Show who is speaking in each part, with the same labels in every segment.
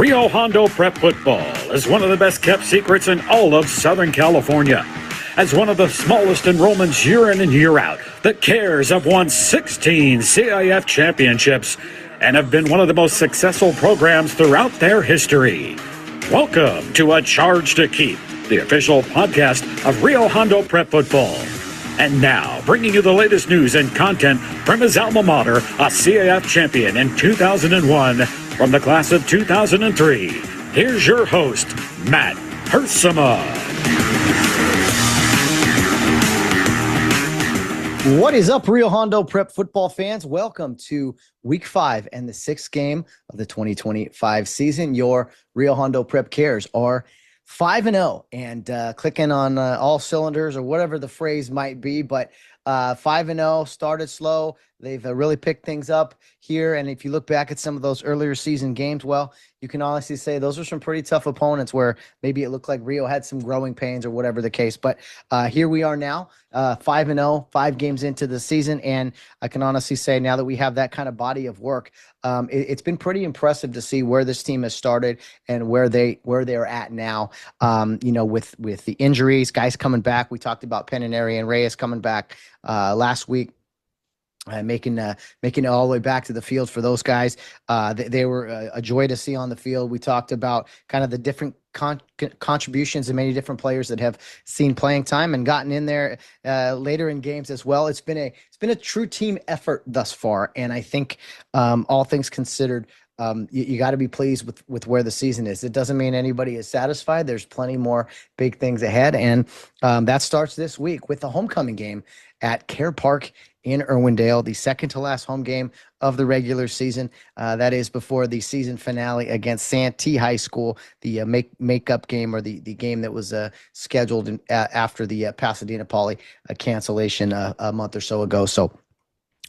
Speaker 1: Rio Hondo Prep football is one of the best kept secrets in all of Southern California. As one of the smallest enrollments year in and year out, the Cares have won 16 CIF Championships and have been one of the most successful programs throughout their history. Welcome to A Charge to Keep, the official podcast of Rio Hondo Prep football. And now, bringing you the latest news and content from his alma mater, a CIF champion in 2001 from the class of 2003. Here's your host, Matt Hersema.
Speaker 2: What is up, Rio Hondo Prep football fans? Welcome to Week 5 and the 6th game of the 2025 season. Your Rio Hondo Prep Cares are 5-0 and clicking on all cylinders, or whatever the phrase might be, but 5-0, started slow. They've really picked things up here, and if you look back at some of those earlier season games, well, you can honestly say those are some pretty tough opponents where maybe it looked like Rio had some growing pains or whatever the case, but here we are now, 5-0, 5 games into the season, and I can honestly say now that we have that kind of body of work, it's been pretty impressive to see where this team has started and where they're at now. With the injuries, guys coming back. We talked about Peninari and Reyes coming back last week. Making it all the way back to the field for those guys. They were a joy to see on the field. We talked about kind of the different contributions of many different players that have seen playing time and gotten in there later in games as well. It's been a true team effort thus far, and I think all things considered, you got to be pleased with where the season is. It doesn't mean anybody is satisfied. There's plenty more big things ahead, and that starts this week with the homecoming game at Care Park in Irwindale, the second to last home game of the regular season. That is before the season finale against Santee High School, the makeup game, or the game that was scheduled after the Pasadena Poly cancellation a month or so ago. So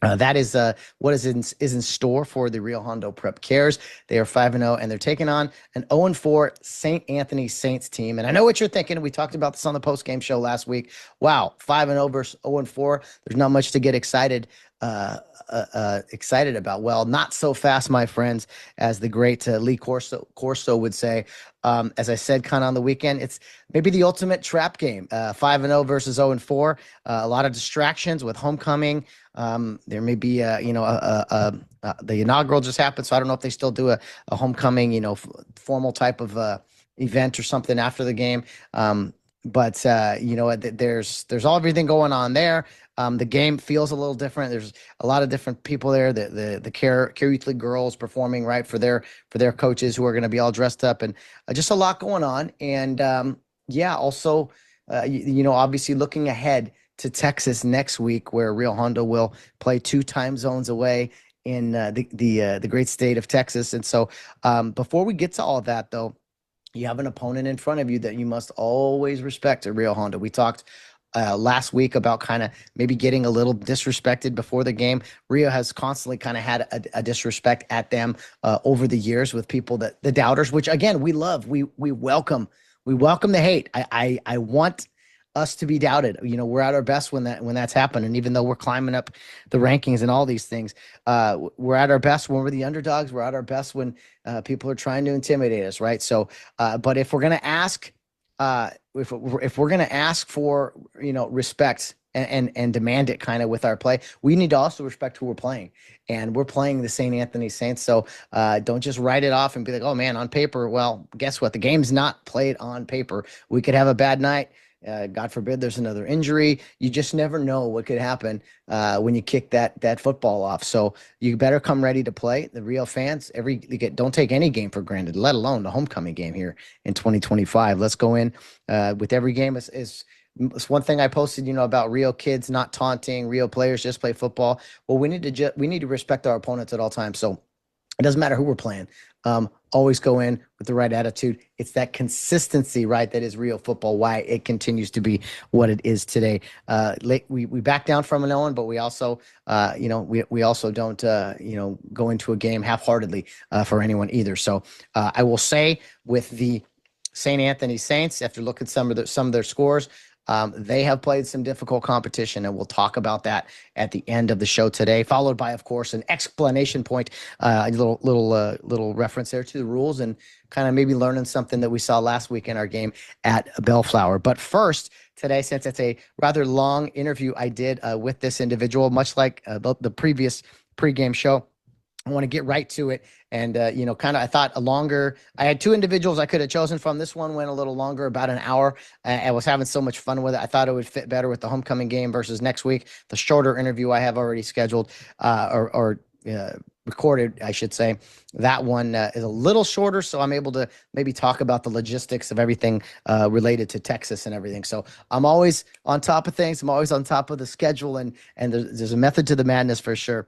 Speaker 2: that is what is in store for the Rio Hondo Prep Cares. They are 5-0, and they're taking on an 0-4 St. Anthony Saints team. And I know what you're thinking. We talked about this on the post-game show last week. Wow, 5-0 versus 0-4. There's not much to get excited about. Well, not so fast, my friends, as the great Lee Corso would say. As I said, kind of on the weekend, it's maybe the ultimate trap game. 5-0 versus 0-4. A lot of distractions with homecoming. There may be, the inaugural just happened, so I don't know if they still do a homecoming, formal type of event or something after the game. But there's everything going on there. The game feels a little different. There's a lot of different people there. The Care Youth League girls performing right for their coaches who are going to be all dressed up, and just a lot going on. And also, obviously looking ahead to Texas next week, where Rio Hondo will play 2 time zones away in the great state of Texas. And so before we get to all that, though, you have an opponent in front of you that you must always respect at Rio Hondo. We talked last week about kind of maybe getting a little disrespected before the game. Rio has constantly kind of had a disrespect at them over the years with people the doubters, which again, we love. We welcome the hate. I want us to be doubted. We're at our best when that's happened. And even though we're climbing up the rankings and all these things, we're at our best when we're the underdogs. We're at our best when people are trying to intimidate us. Right. So, but if we're going to ask, if we're going to ask for, respect and demand it kind of with our play, we need to also respect who we're playing, and we're playing the St. Anthony Saints. So don't just write it off and be like, oh man, on paper. Well, guess what? The game's not played on paper. We could have a bad night. God forbid there's another injury. You just never know what could happen when you kick that football off. So you better come ready to play. The Rio fans, don't take any game for granted, let alone the homecoming game here in 2025. Let's go in with every game. It's one thing I posted, about Rio kids not taunting, Rio players just play football. Well, we need to respect our opponents at all times. So it doesn't matter who we're playing. Always go in with the right attitude. It's that consistency, right, that is Rio football, why it continues to be what it is today. We back down from an 0, but we also, we also don't, go into a game half-heartedly for anyone either. So I will say with the St. Anthony Saints, after looking at some of their scores, They have played some difficult competition, and we'll talk about that at the end of the show today, followed by, of course, an explanation point, a little reference there to the rules, and kind of maybe learning something that we saw last week in our game at Bellflower. But first, today, since it's a rather long interview I did with this individual, much like the previous pregame show, I want to get right to it. And, I thought I had two individuals I could have chosen from. This one went a little longer, about an hour. I was having so much fun with it. I thought it would fit better with the homecoming game versus next week. The shorter interview I have already scheduled or recorded, I should say. That one is a little shorter, so I'm able to maybe talk about the logistics of everything related to Texas and everything. So I'm always on top of things. I'm always on top of the schedule, and there's a method to the madness for sure.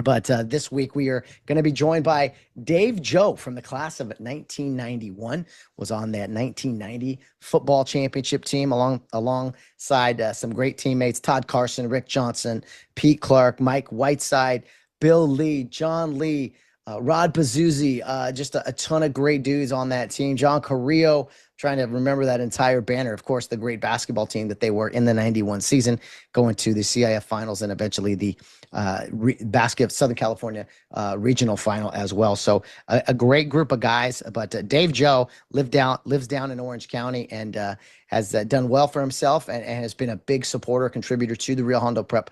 Speaker 2: But this week we are going to be joined by Dave Joe from the class of 1991, was on that 1990 football championship team alongside some great teammates, Todd Carson, Rick Johnson, Pete Clark, Mike Whiteside, Bill Lee, John Lee, Rod Bazuzzi, just a ton of great dudes on that team. John Carrillo, trying to remember that entire banner. Of course, the great basketball team that they were in the 91 season, going to the CIF finals and eventually the Southern California regional final as well. So a great group of guys. But Dave Joe lives down in Orange County and has done well for himself and has been a big supporter, contributor to the Rio Hondo Prep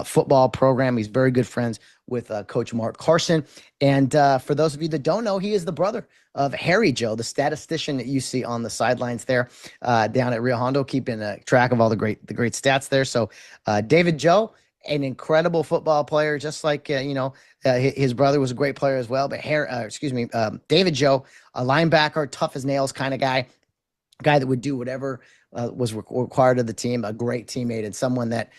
Speaker 2: football program. He's very good friends with Coach Mark Carson. And for those of you that don't know, he is the brother of Harry Joe, the statistician that you see on the sidelines there down at Rio Hondo, keeping track of all the great stats there. So David Joe, an incredible football player, just like his brother was a great player as well. But David Joe, a linebacker, tough as nails kind of guy that would do whatever was required of the team. A great teammate and someone that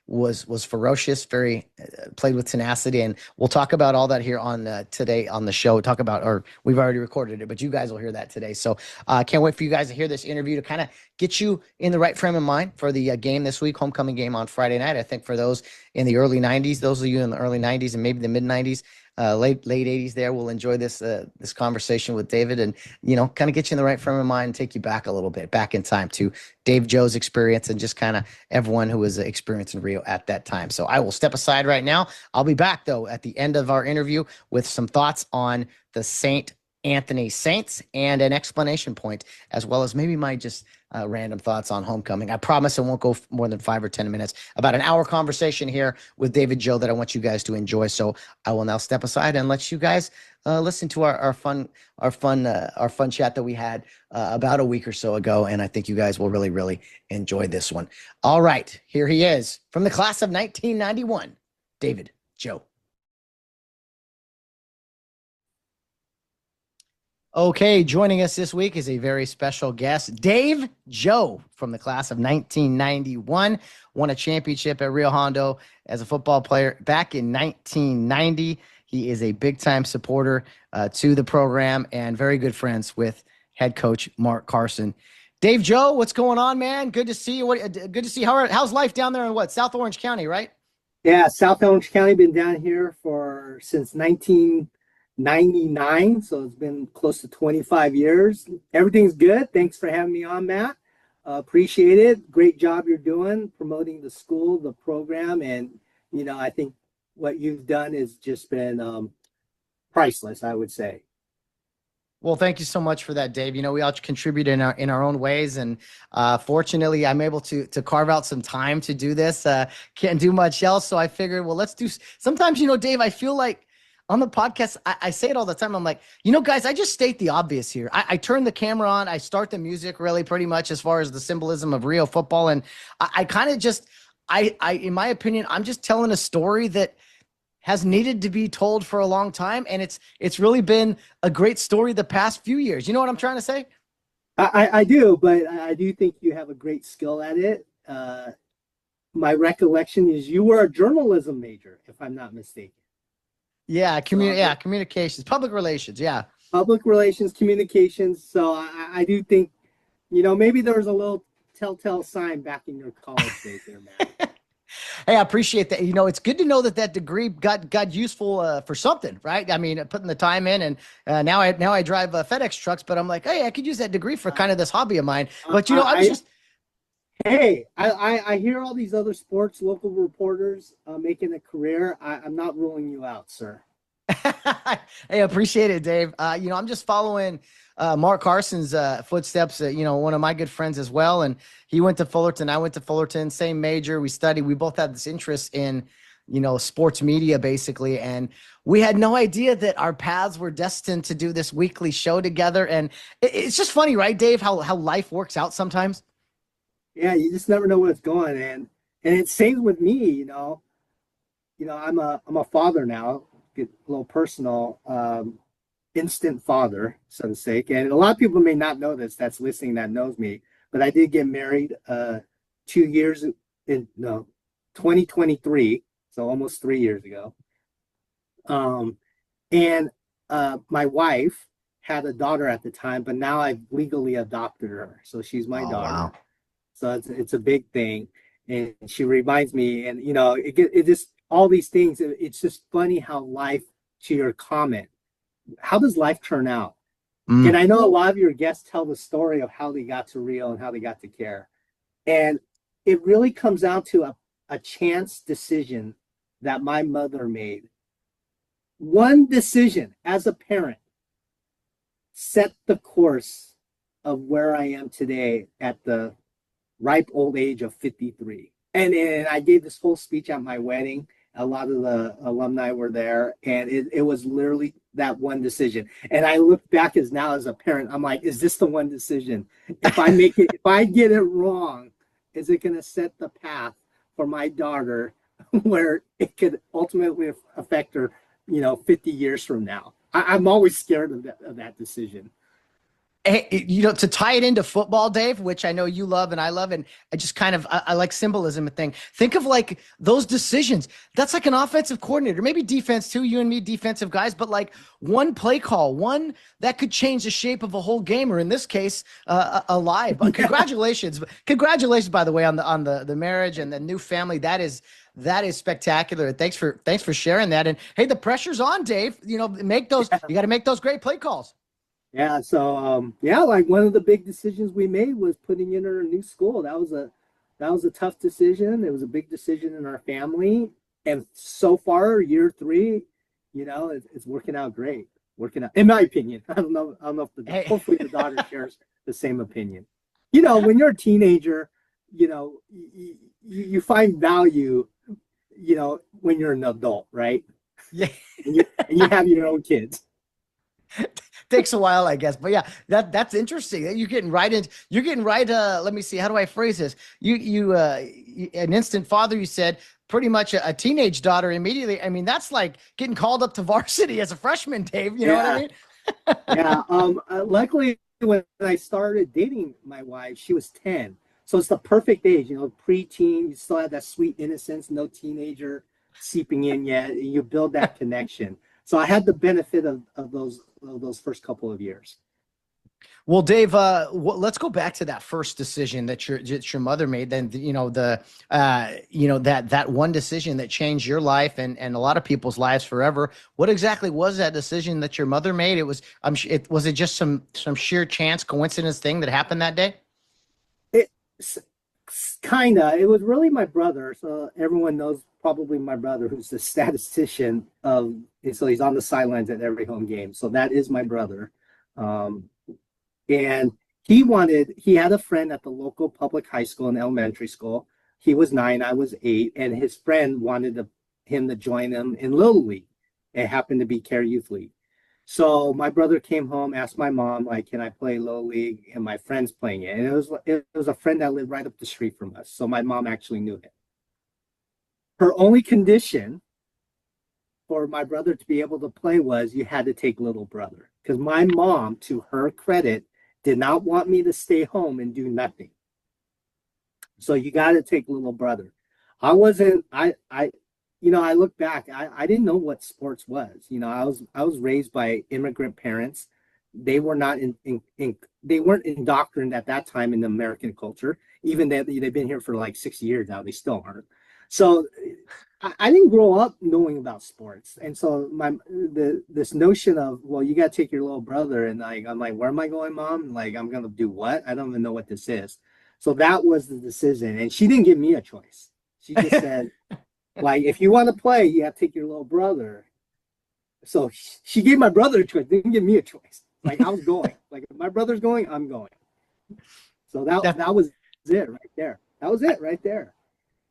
Speaker 2: was ferocious, very played with tenacity, and we'll talk about all that here on today on the show. We've already recorded it, but you guys will hear that today. So I can't wait for you guys to hear this interview to kind of get you in the right frame of mind for the game this week, homecoming game on Friday night. I think for those in the early 90s, those of you in the early 90s and maybe the mid 90s, late 80s there, will enjoy this conversation with David and, kind of get you in the right frame of mind and take you back a little bit, back in time to Dave Joe's experience and just kind of everyone who was experiencing Rio at that time. So I will step aside right now. I'll be back, though, at the end of our interview with some thoughts on the St. Anthony Saints and an explanation point, as well as maybe my just random thoughts on homecoming. I promise it won't go more than 5 or 10 minutes. About an hour conversation here with David Joe that I want you guys to enjoy. So I will now step aside and let you guys listen to our fun chat that we had about a week or so ago. And I think you guys will really, really enjoy this one. All right, here he is from the class of 1991, David Joe. Okay, joining us this week is a very special guest, Dave Joe from the class of 1991, won a championship at Rio Hondo as a football player back in 1990. He is a big-time supporter to the program and very good friends with head coach Mark Carson. Dave Joe, what's going on, man? Good to see you. Good to see you. How's life down there in South Orange County, right?
Speaker 3: Yeah, South Orange County, been down here since 1999, so it's been close to 25 years. Everything's good. Thanks for having me on, Matt. Appreciate it. Great job you're doing promoting the school, the program, and I think what you've done has just been priceless, I would say.
Speaker 2: Well, thank you so much for that, Dave. We all contribute in our own ways, and fortunately, I'm able to carve out some time to do this. Can't do much else, so I figured, well, let's do. Sometimes, Dave, I feel like on the podcast, I say it all the time. I'm like, guys, I just state the obvious here. I turn the camera on, I start the music, really, pretty much as far as the symbolism of Rio football, and I kind of just, in my opinion, I'm just telling a story that has needed to be told for a long time. And it's really been a great story the past few years. You know what I'm trying to say?
Speaker 3: I do, but I do think you have a great skill at it. My recollection is you were a journalism major, if I'm not mistaken.
Speaker 2: Yeah. Communications, public relations. Yeah.
Speaker 3: Public relations, communications. So I do think, maybe there was a little telltale sign back in your college days there, Matt.
Speaker 2: Hey, I appreciate that. You know, it's good to know that that degree got useful for something, right? I mean, putting the time in, and now I drive FedEx trucks, but I'm like, hey, I could use that degree for kind of this hobby of mine. But you know, I was
Speaker 3: I
Speaker 2: just
Speaker 3: Hey, I hear all these other sports local reporters making a career. I'm not ruling you out, sir.
Speaker 2: Hey, appreciate it, Dave. You know, I'm just following Mark Carson's footsteps. You know, one of my good friends as well, and he went to Fullerton. I went to Fullerton, same major. We studied. We both had this interest in, you know, sports media, basically, and we had no idea that our paths were destined to do this weekly show together. And it's just funny, right, Dave? How life works out sometimes.
Speaker 3: Yeah, you just never know where it's going, and it's same with me. I'm a father now. Get a little personal. Instant father, so to say. And a lot of people may not know this. That's listening that knows me, but I did get married 2 years in no 2023, so almost 3 years ago. Um, and my wife had a daughter at the time, but now I've legally adopted her, so she's my
Speaker 2: Oh
Speaker 3: daughter.
Speaker 2: wow.
Speaker 3: So it's a big thing, and she reminds me, and it just all these things. It's just funny how life, to your comment, how does life turn out? And
Speaker 2: Mm,
Speaker 3: I know a lot of your guests tell the story of how they got to Rio and how they got to care, and it really comes down to a chance decision that my mother made. One decision as a parent set the course of where I am today at the ripe old age of 53. And I gave this whole speech at my wedding. A lot of the alumni were there, and it was literally that one decision. And I look back as now as a parent, I'm like, is this the one decision? If I get it wrong, is it going to set the path for my daughter where it could ultimately affect her, 50 years from now? I'm always scared of that decision.
Speaker 2: Hey, you know, to tie it into football, Dave, which I know you love and I love, and I just kind of I like symbolism and thing. Think of like those decisions. That's like an offensive coordinator, maybe defense too. You and me, defensive guys, but like one play call, one that could change the shape of a whole game, or in this case, a live. But congratulations, by the way, on the marriage and the new family. That is spectacular. Thanks for sharing that. And hey, the pressure's on, Dave. You know, make those. You got to make those great play calls.
Speaker 3: Yeah, so yeah, like one of the big decisions we made was putting in her a new school. That was a tough decision. It was a big decision in our family, and so far, year three, it's working out great. Working out, in my opinion. I don't know if
Speaker 2: Hey.
Speaker 3: hopefully the daughter shares the same opinion. When you're a teenager, you find value, when you're an adult, right?
Speaker 2: Yeah.
Speaker 3: And you have your own kids.
Speaker 2: Takes a while, I guess. But yeah, that's interesting. You're getting right. Let me see. How do I phrase this? An instant father, you said, pretty much a teenage daughter immediately. I mean, that's like getting called up to varsity as a freshman, Dave. You know what I
Speaker 3: Yeah.
Speaker 2: mean?
Speaker 3: Yeah. Luckily, when I started dating my wife, she was 10. So it's the perfect age, preteen. You still have that sweet innocence, no teenager seeping in yet. And you build that connection. So I had the benefit of those first couple of years.
Speaker 2: Well, Dave, let's go back to that first decision that your mother made. Then that one decision that changed your life and a lot of people's lives forever. What exactly was that decision that your mother made? It was was it just some sheer chance coincidence thing that happened that day?
Speaker 3: It kinda. It was really my brother. So everyone knows probably my brother, who's the statistician of. So he's on the sidelines at every home game. So that is my brother. Um, and he had a friend at the local public high school and elementary school. He was 9, I was 8, and his friend wanted him to join him in Little League. It happened to be Care Youth League. So my brother came home, asked my mom, like, can I play Little League? And my friend's playing it. And it was a friend that lived right up the street from us. So my mom actually knew him. Her only condition for my brother to be able to play was you had to take little brother. Because my mom, to her credit, did not want me to stay home and do nothing. So you got to take little brother. I wasn't, I look back, I didn't know what sports was. I was raised by immigrant parents. They were not they weren't indoctrined at that time in the American culture, even that they've been here for like 6 years now. They still aren't. So I didn't grow up knowing about sports, and so this notion of, well, you got to take your little brother, and I'm like, where am I going, Mom? Like, I'm gonna do what? I don't even know what this is. So that was the decision, and she didn't give me a choice. She just said, like, if you want to play, you have to take your little brother. So she gave my brother a choice, didn't give me a choice. Like, I was going. Like, if my brother's going, I'm going. So that was it right there. That was it right there.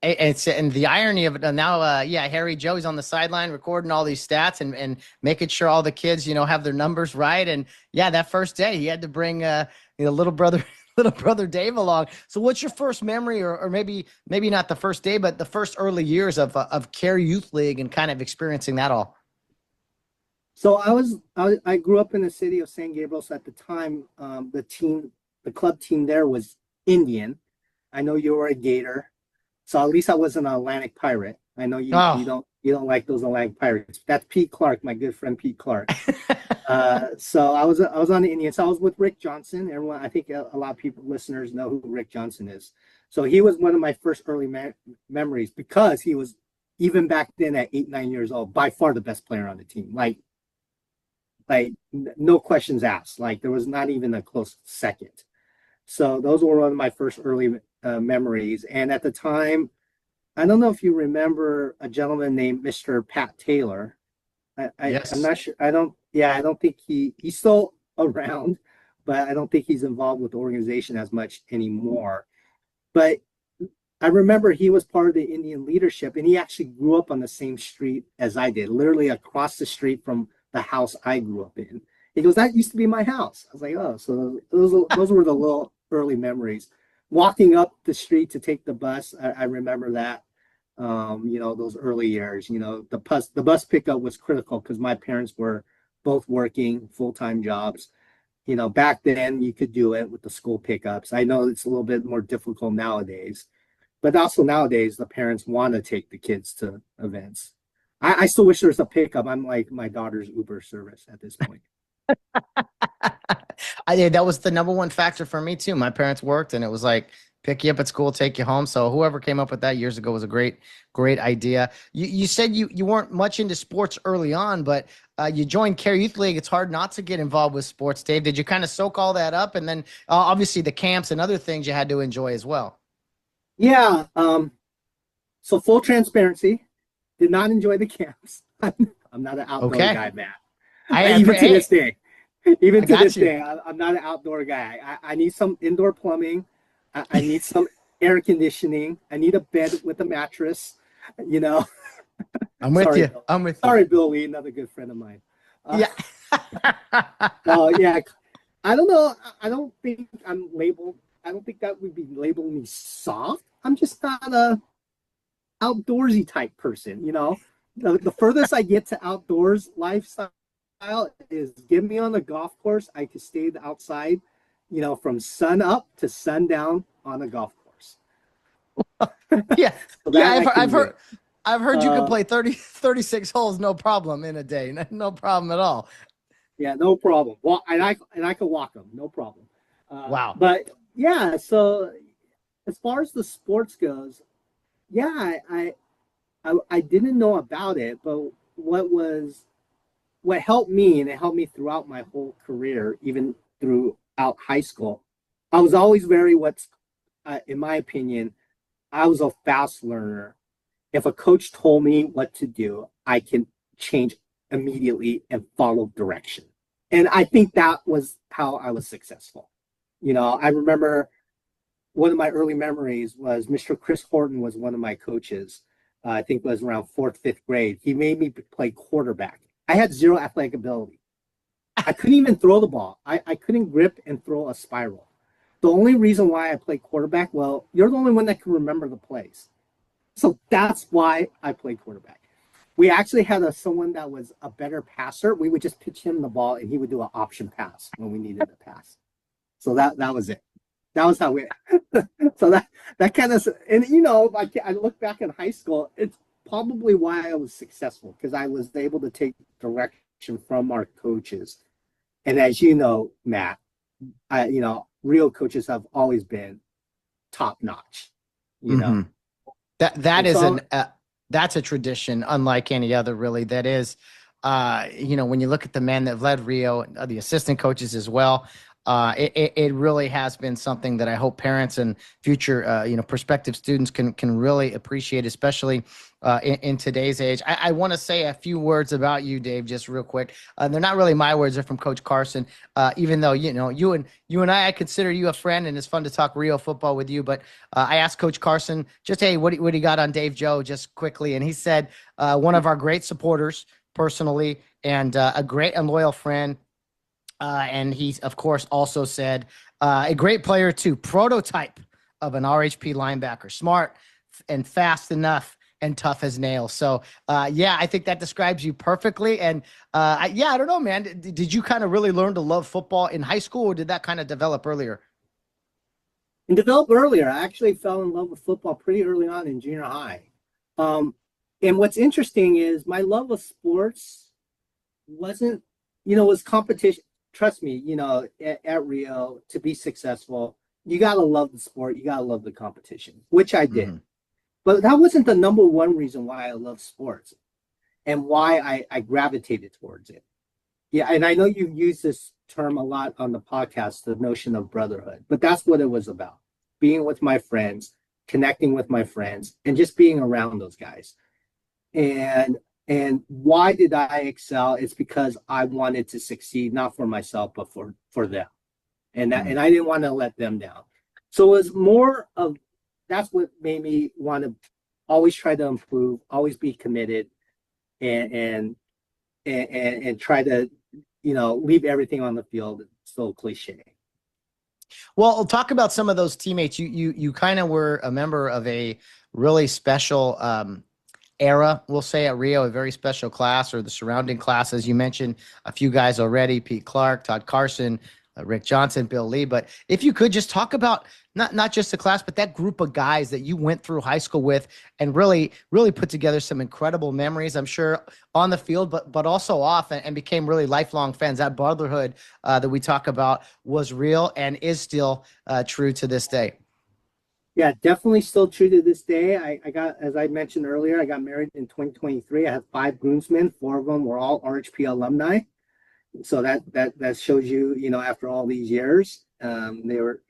Speaker 2: And the irony of it now, Harry Joe's on the sideline recording all these stats and making sure all the kids, have their numbers right. And that first day he had to bring little brother little brother Dave along. So what's your first memory, or maybe not the first day, but the first early years of Care Youth League and kind of experiencing that all?
Speaker 3: So I grew up in the city of San Gabriel. So at the time, the club team there was Indian. I know you were a Gator. So at least I wasn't an Atlantic Pirate. I know you don't like those Atlantic Pirates. That's Pete Clark, my good friend Pete Clark. So I was on the Indians. So I was with Rick Johnson. Everyone, I think a lot of listeners know who Rick Johnson is. So he was one of my first early memories, because he was, even back then at 8-9 years old, by far the best player on the team. Like no questions asked. Like, there was not even a close second. So those were one of my first early memories. And at the time, I don't know if you remember a gentleman named Mr. Pat Taylor.
Speaker 2: Yes.
Speaker 3: I'm not sure. I don't think he's still around, but I don't think he's involved with the organization as much anymore. But I remember he was part of the Indian leadership, and he actually grew up on the same street as I did, literally across the street from the house I grew up in. He goes, that used to be my house. I was like, oh, so those were the little early memories. Walking up the street to take the bus, I remember that. Those early years, the bus pickup was critical because my parents were both working full-time jobs. Back then you could do it with the school pickups. I know it's a little bit more difficult nowadays, but also nowadays the parents want to take the kids to events. I still wish there was a pickup. I'm like my daughter's Uber service at this point.
Speaker 2: That was the number one factor for me too. My parents worked, and it was like, pick you up at school, take you home. So whoever came up with that years ago was a great idea. You said you weren't much into sports early on, but you joined Care Youth League. It's hard not to get involved with sports, Dave. Did you kind of soak all that up? And then obviously the camps and other things you had to enjoy as well.
Speaker 3: Yeah. So full transparency, did not enjoy the camps. I'm not an outdoor guy, Matt. Even to this day. I'm not an outdoor guy. I need some indoor plumbing. I need some air conditioning. I need a bed with a mattress.
Speaker 2: I'm with you.
Speaker 3: Sorry, Bill Lee, another good friend of mine.
Speaker 2: Yeah.
Speaker 3: I don't know. I don't think I'm labeled. I don't think that would be labeling me soft. I'm just not a outdoorsy type person. The furthest I get to outdoors lifestyle is get me on the golf course. I could stay outside, from sun up to sundown on a golf course.
Speaker 2: Yeah. I've heard you can play 36 holes, no problem in a day. No problem at all.
Speaker 3: Yeah, no problem. Well, and I can walk them, no problem.
Speaker 2: Wow.
Speaker 3: But yeah, so as far as the sports goes, yeah, I didn't know about it, but what helped me, and it helped me throughout my whole career, even throughout high school, I was always in my opinion, I was a fast learner. If a coach told me what to do, I can change immediately and follow direction. And I think that was how I was successful. I remember one of my early memories was Mr. Chris Horton was one of my coaches. I think it was around 4th, 5th grade. He made me play quarterback. I had zero athletic ability. I couldn't even throw the ball. I couldn't grip and throw a spiral. The only reason why I played quarterback, well, you're the only one that can remember the plays. So that's why I played quarterback. We actually had someone that was a better passer. We would just pitch him the ball, and he would do an option pass when we needed a pass. So that was it. That was how we. So that kind of, and I look back in high school, it's probably why I was successful, because I was able to take direction from our coaches. And as you know, Matt, Rio coaches have always been top notch.
Speaker 2: That
Speaker 3: And
Speaker 2: is
Speaker 3: so,
Speaker 2: that's a tradition unlike any other, really. That is, when you look at the men that have led Rio, the assistant coaches as well, it really has been something that I hope parents and future, prospective students can really appreciate, especially in today's age. I want to say a few words about you, Dave, just real quick. They're not really my words; they're from Coach Carson. Even though you and I consider you a friend, and it's fun to talk Rio football with you. But I asked Coach Carson just, hey, what do you got on Dave Joe, just quickly, and he said one of our great supporters personally, and a great and loyal friend. And he, of course, also said a great player too, prototype of an RHP linebacker, smart and fast enough and tough as nails. So, yeah, I think that describes you perfectly. And I don't know, man. Did you kind of really learn to love football in high school, or did that kind of develop earlier?
Speaker 3: and developed earlier. I actually fell in love with football pretty early on in junior high. Um, and what's interesting is my love of sports wasn't, was competition. Trust me, at Rio, to be successful, you got to love the sport. You got to love the competition, which I did.
Speaker 2: Mm-hmm.
Speaker 3: But that wasn't the number one reason why I love sports and why I gravitated towards it. Yeah, and I know you've used this term a lot on the podcast, the notion of brotherhood, but that's what it was about. Being with my friends, connecting with my friends, and just being around those guys. And why did I excel? It's because I wanted to succeed, not for myself, but for them.
Speaker 2: Mm-hmm.
Speaker 3: And I didn't want to let them down. So it was more of that's what made me want to always try to improve, always be committed, and and try to leave everything on the field. It's so cliche.
Speaker 2: Well, talk about some of those teammates. You kind of were a member of a really special era, we'll say, at Rio, a very special class, or the surrounding classes. You mentioned a few guys already: Pete Clark, Todd Carson, Rick Johnson, Bill Lee. But if you could just talk about not just the class, but that group of guys that you went through high school with, and really put together some incredible memories, I'm sure, on the field, but also off, and became really lifelong friends. That brotherhood that we talk about was real and is still true to this day.
Speaker 3: Yeah, definitely still true to this day. I got, as I mentioned earlier, I got married in 2023. I have 5 groomsmen. 4 of them were all RHP alumni. So that shows you, after all these years, they were,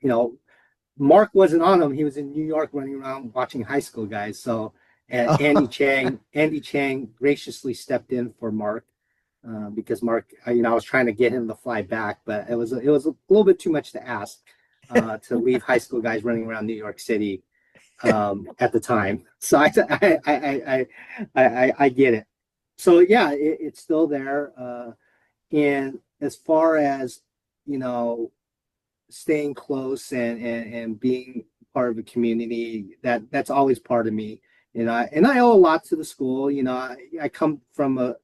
Speaker 3: Mark wasn't on them. He was in New York running around watching high school guys. So Andy Chang graciously stepped in for Mark because Mark, I was trying to get him to fly back, but it was a little bit too much to ask to leave high school guys running around New York City at the time. So I get it. So yeah, it's still there. And as far as you know, staying close and being part of a community, that's always part of me. And I owe a lot to the school. I come from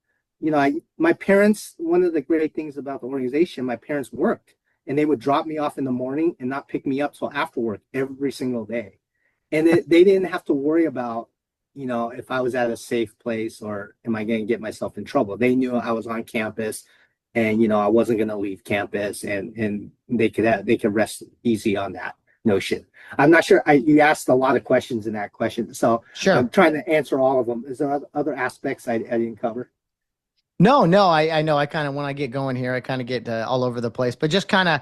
Speaker 3: my parents. One of the great things about the organization, my parents worked, and they would drop me off in the morning and not pick me up till after work every single day, and they didn't have to worry about if I was at a safe place or am I going to get myself in trouble. They knew I was on campus, and I wasn't going to leave campus, and they could rest easy on that notion. I'm not sure. You asked a lot of questions in that question, so I'm
Speaker 2: Sure.
Speaker 3: trying to answer all of them. Is there other aspects I didn't cover?
Speaker 2: No, I know. I kind of, when I get going here, I kind of get all over the place, but just kind of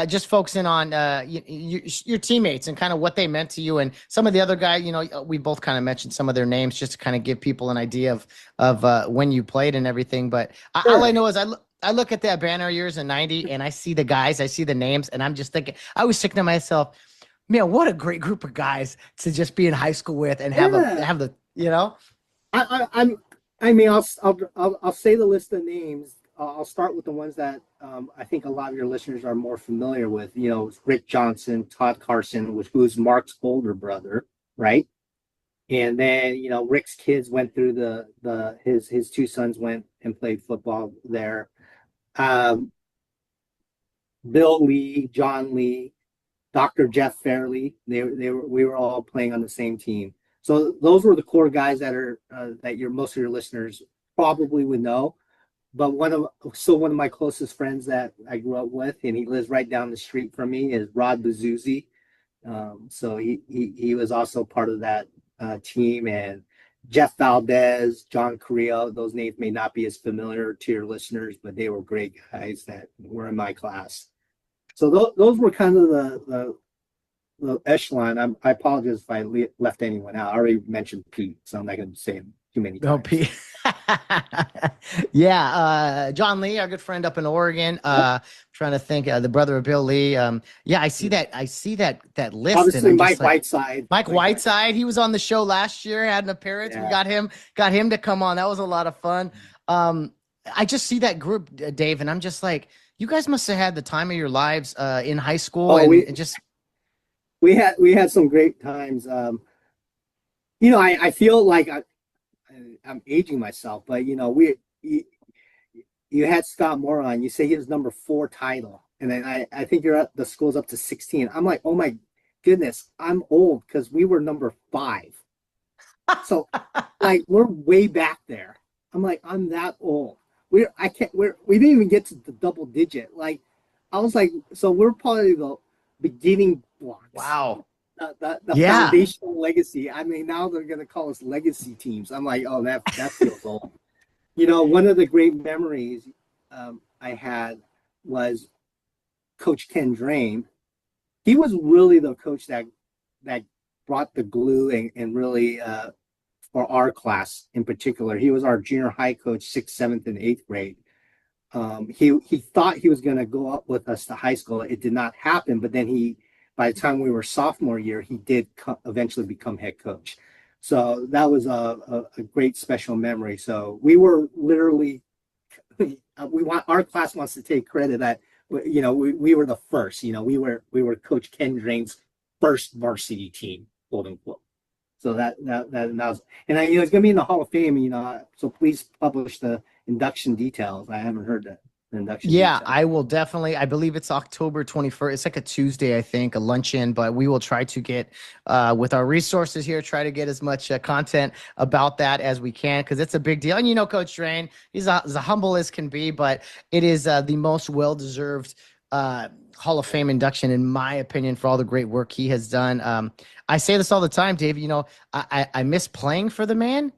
Speaker 2: just focusing on your teammates and kind of what they meant to you, and some of the other guys. We both kind of mentioned some of their names just to kind of give people an idea of when you played and everything. But all I
Speaker 3: Sure.
Speaker 2: know is I look at that banner years in '90, and I see the guys, I see the names, and I'm just thinking, I was thinking to myself, man, what a great group of guys to just be in high school with and
Speaker 3: Yeah.
Speaker 2: have the.
Speaker 3: I'm. I mean, I'll say the list of names. I'll start with the ones that I think a lot of your listeners are more familiar with. Rick Johnson, Todd Carson, who's Mark's older brother, right? And then Rick's kids went through his 2 sons went and played football there. Um, Bill Lee, John Lee, Dr. Jeff Fairley. We were all playing on the same team. So those were the core guys that most of your listeners probably would know. But one of my closest friends that I grew up with, and he lives right down the street from me, is Rod Bazuzzi. So he was also part of that team, and Jeff Valdez, John Carrillo. Those names may not be as familiar to your listeners, but they were great guys that were in my class. So those were kind of the echelon. I apologize if I left anyone out. I already mentioned Pete, so I'm not going to say him too many times.
Speaker 2: Oh, Pete. Yeah, John Lee, our good friend up in Oregon. Trying to think, the brother of Bill Lee. Yeah, I see that list.
Speaker 3: Obviously,
Speaker 2: and
Speaker 3: Mike Whiteside.
Speaker 2: Mike Whiteside, he was on the show last year, had an appearance.
Speaker 3: Yeah.
Speaker 2: We got him to come on. That was a lot of fun. I just see that group, Dave, and I'm just like, you guys must have had the time of your lives in high school.
Speaker 3: We had some great times. I feel like I'm aging myself, but you had Scott Moore on. You say he was number 4 title, and then I think the school's up to 16. I'm like, oh my goodness, I'm old because we were number 5. So like we're way back there. I'm like, I'm that old. We didn't even get to the double digit. Like I was like, so we're probably the beginning blocks.
Speaker 2: Wow.
Speaker 3: The foundational legacy. I mean, now they're going to call us legacy teams. I'm like, oh, that feels old. One of the great memories I had was Coach Ken Drain. He was really the coach that brought the glue and really for our class in particular. He was our junior high coach, 6th, 7th, and 8th grade. He thought he was going to go up with us to high school. It did not happen, but then by the time we were sophomore year, he did eventually become head coach. So that was a great special memory. So we were literally, our class wants to take credit that, we were the first, we were Coach Ken Drain's first varsity team, quote unquote. So that was, and it's going to be in the Hall of Fame, so please publish the induction details. I haven't heard that.
Speaker 2: Yeah, I will definitely. I believe it's October 21st. It's like a Tuesday, I think, a luncheon, but we will try to get with our resources here, try to get as much content about that as we can, because it's a big deal. And Coach Drain, he's as humble as can be, but it is the most well-deserved Hall of Fame induction, in my opinion, for all the great work he has done. I say this all the time, Dave. I miss playing for the man,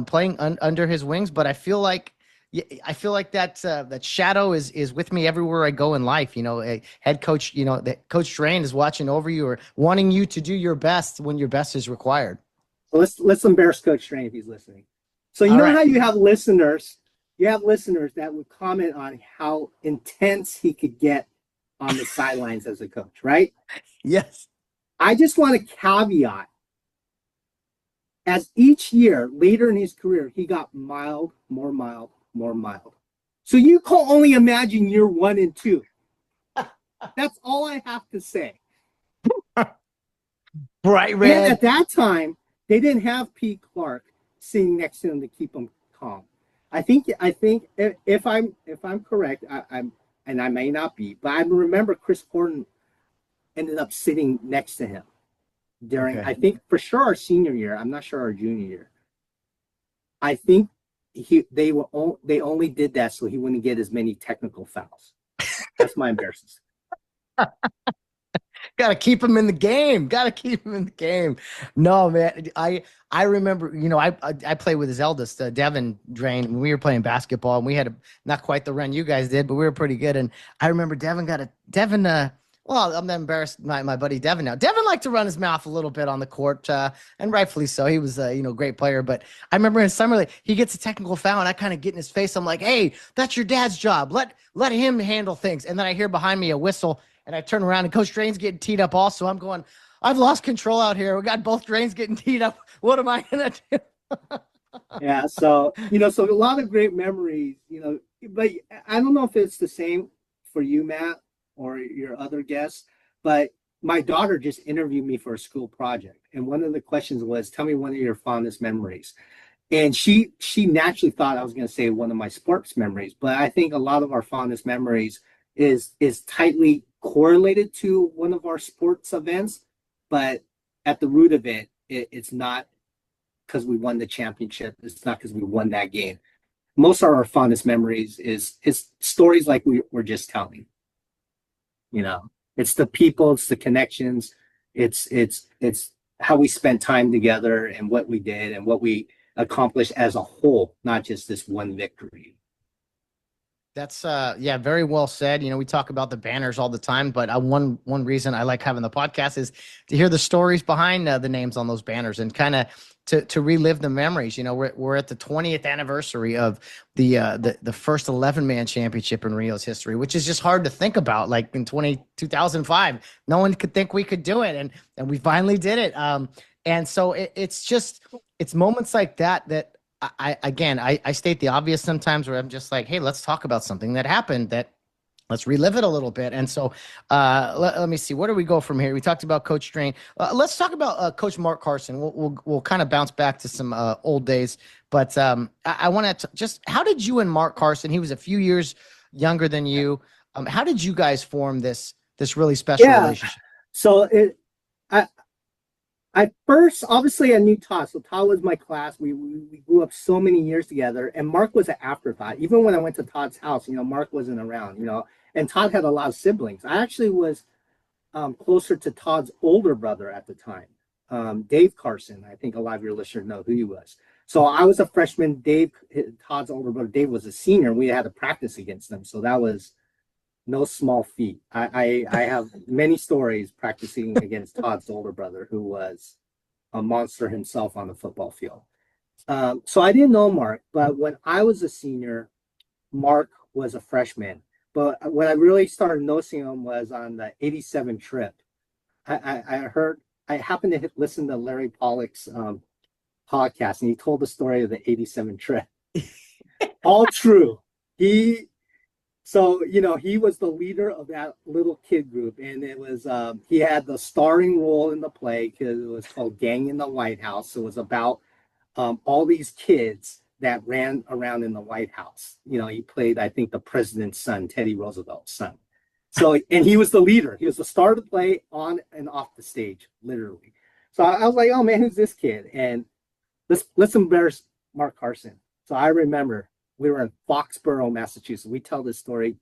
Speaker 2: playing under his wings, but I feel like that shadow is with me everywhere I go in life. A head coach, that Coach Drain is watching over you or wanting you to do your best when your best is required.
Speaker 3: Well, let's embarrass Coach Drain if he's listening. So how you have listeners, that would comment on how intense he could get on the sidelines as a coach, right?
Speaker 2: Yes. I
Speaker 3: just want to caveat, as each year later in his career, he got more mild. So you can only imagine year 1 and 2. That's all I have to say.
Speaker 2: Bright red.
Speaker 3: And at that time, they didn't have Pete Clark sitting next to him to keep him calm. I think if I'm correct, and I may not be, but I remember Chris Horton ended up sitting next to him during, I think for sure our senior year. I'm not sure our junior year. I think they only did that so he wouldn't get as many technical fouls. That's my embarrassment.
Speaker 2: Got to keep him in the game. No, man. I remember, I played with his eldest, Devin Drain, when we were playing basketball, and we had not quite the run you guys did, but we were pretty good. And I remember well, I'm embarrassed my buddy Devin now. Devin liked to run his mouth a little bit on the court, and rightfully so. He was a great player. But I remember in summer league, he gets a technical foul, and I kind of get in his face. I'm like, hey, that's your dad's job. Let him handle things. And then I hear behind me a whistle, and I turn around, and Coach Drain's getting teed up also. I'm going, I've lost control out here. We got both Drains getting teed up. What am I going to do?
Speaker 3: Yeah, so a lot of great memories, but I don't know if it's the same for you, Matt, or your other guests, but my daughter just interviewed me for a school project, and one of the questions was, tell me one of your fondest memories. And she naturally thought I was going to say one of my sports memories, but I think a lot of our fondest memories is tightly correlated to one of our sports events, but at the root of it's not because we won the championship. It's not because we won that game. Most of our fondest memories is stories like we were just telling. It's the people, it's the connections, it's how we spent time together and what we did and what we accomplished as a whole, not just this one victory.
Speaker 2: That's yeah, very well said. You know, we talk about the banners all the time, but one reason I like having the podcast is to hear the stories behind the names on those banners and kind of to relive the memories. You know, we're at the 20th anniversary of the first 11-man championship in Rio's history, which is just hard to think about. Like in 2005, no one could think we could do it, and we finally did it. And so it's moments like that I state the obvious sometimes where I'm just like, hey, let's talk about something that happened, that let's relive it a little bit. And so let me see, where do we go from here? We talked about Coach Strain. Let's talk about Coach Mark Carson. We'll kind of bounce back to some old days, but I want to just, how did you and Mark Carson, he was a few years younger than you, how did you guys form this really special relationship?
Speaker 3: So I first, obviously, I knew Todd. So Todd was my class. We grew up so many years together, and Mark was an afterthought. Even when I went to Todd's house, Mark wasn't around, and Todd had a lot of siblings. I actually was closer to Todd's older brother at the time, Dave Carson. I think a lot of your listeners know who he was. So I was a freshman. Todd's older brother, Dave, was a senior. We had to practice against them. So that was no small feat. I have many stories practicing against Todd's older brother, who was a monster himself on the football field. So I didn't know Mark, but when I was a senior, Mark was a freshman. But when I really started noticing him was on the '87 trip. I happened to listen to Larry Pollock's podcast, and he told the story of the '87 trip. All true. So, he was the leader of that little kid group, and it was, he had the starring role in the play because it was called Gang in the White House. So it was about all these kids that ran around in the White House. He played, I think, the president's son, Teddy Roosevelt's son. So, and he was the leader. He was the star of the play on and off the stage, literally. So I was like, oh man, who's this kid? And let's embarrass Mark Carson. So I remember we were in Foxborough, Massachusetts. We tell this story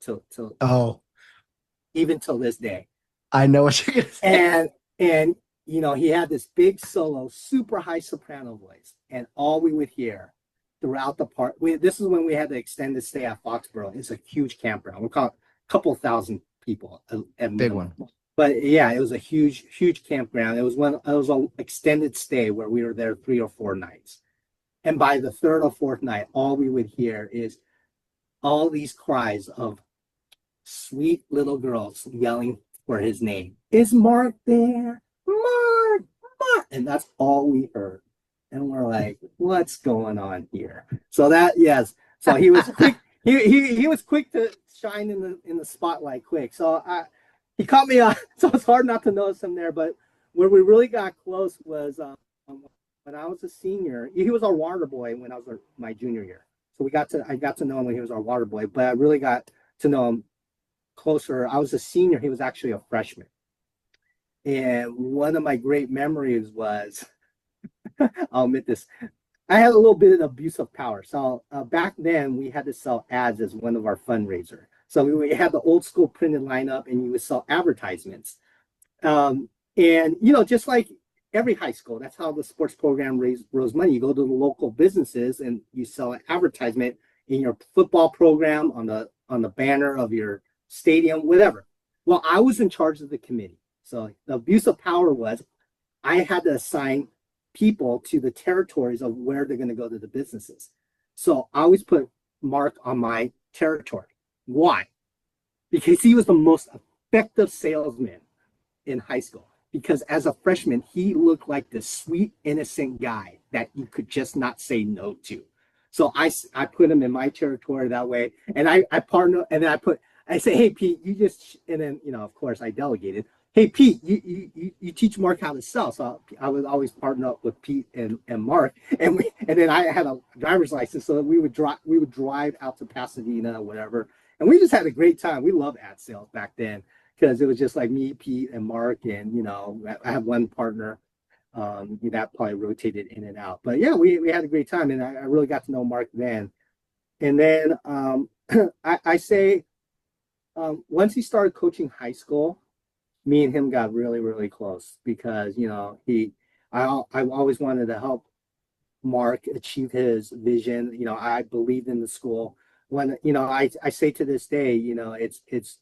Speaker 3: even till this day.
Speaker 2: I know what you're gonna
Speaker 3: say. And he had this big solo, super high soprano voice, and all we would hear throughout the park. This is when we had the extended stay at Foxborough. It's a huge campground. We're called a couple thousand people.
Speaker 2: Big one.
Speaker 3: But yeah, it was a huge campground. It was an extended stay where we were there 3 or 4 nights. And by the 3rd or 4th night, all we would hear is all these cries of sweet little girls yelling for his name. Is Mark there? Mark! And that's all we heard. And we're like, what's going on here? So So he was quick. He was quick to shine in the spotlight quick. So he caught me on. So it's hard not to notice him there. But where we really got close was when I was a senior. He was our water boy when I was my junior year. So I got to know him when he was our water boy, but I really got to know him closer. I was a senior. He was actually a freshman. And one of my great memories was, I'll admit this, I had a little bit of abuse of power. So back then we had to sell ads as one of our fundraiser. So we had the old school printed lineup, and you would sell advertisements. And just like every high school, that's how the sports program rose money. You go to the local businesses and you sell an advertisement in your football program, on the banner of your stadium, whatever. Well, I was in charge of the committee. So the abuse of power was I had to assign people to the territories of where they're going to go to the businesses. So I always put Mark on my territory. Why? Because he was the most effective salesman in high school. Because as a freshman, he looked like this sweet, innocent guy that you could just not say no to. So I put him in my territory that way. And I partner, and then I say, hey, Pete, and then, of course I delegated. Hey, Pete, you teach Mark how to sell. So I would always partner up with Pete and Mark. And then I had a driver's license, so that we would drive out to Pasadena or whatever. And we just had a great time. We loved ad sales back then, because it was just like me, Pete, and Mark, and I have one partner that probably rotated in and out. But yeah, we had a great time, and I really got to know Mark then. And then I say once he started coaching high school, me and him got really, really close, because I've always wanted to help Mark achieve his vision. I believed in the school. When, I say to this day, it's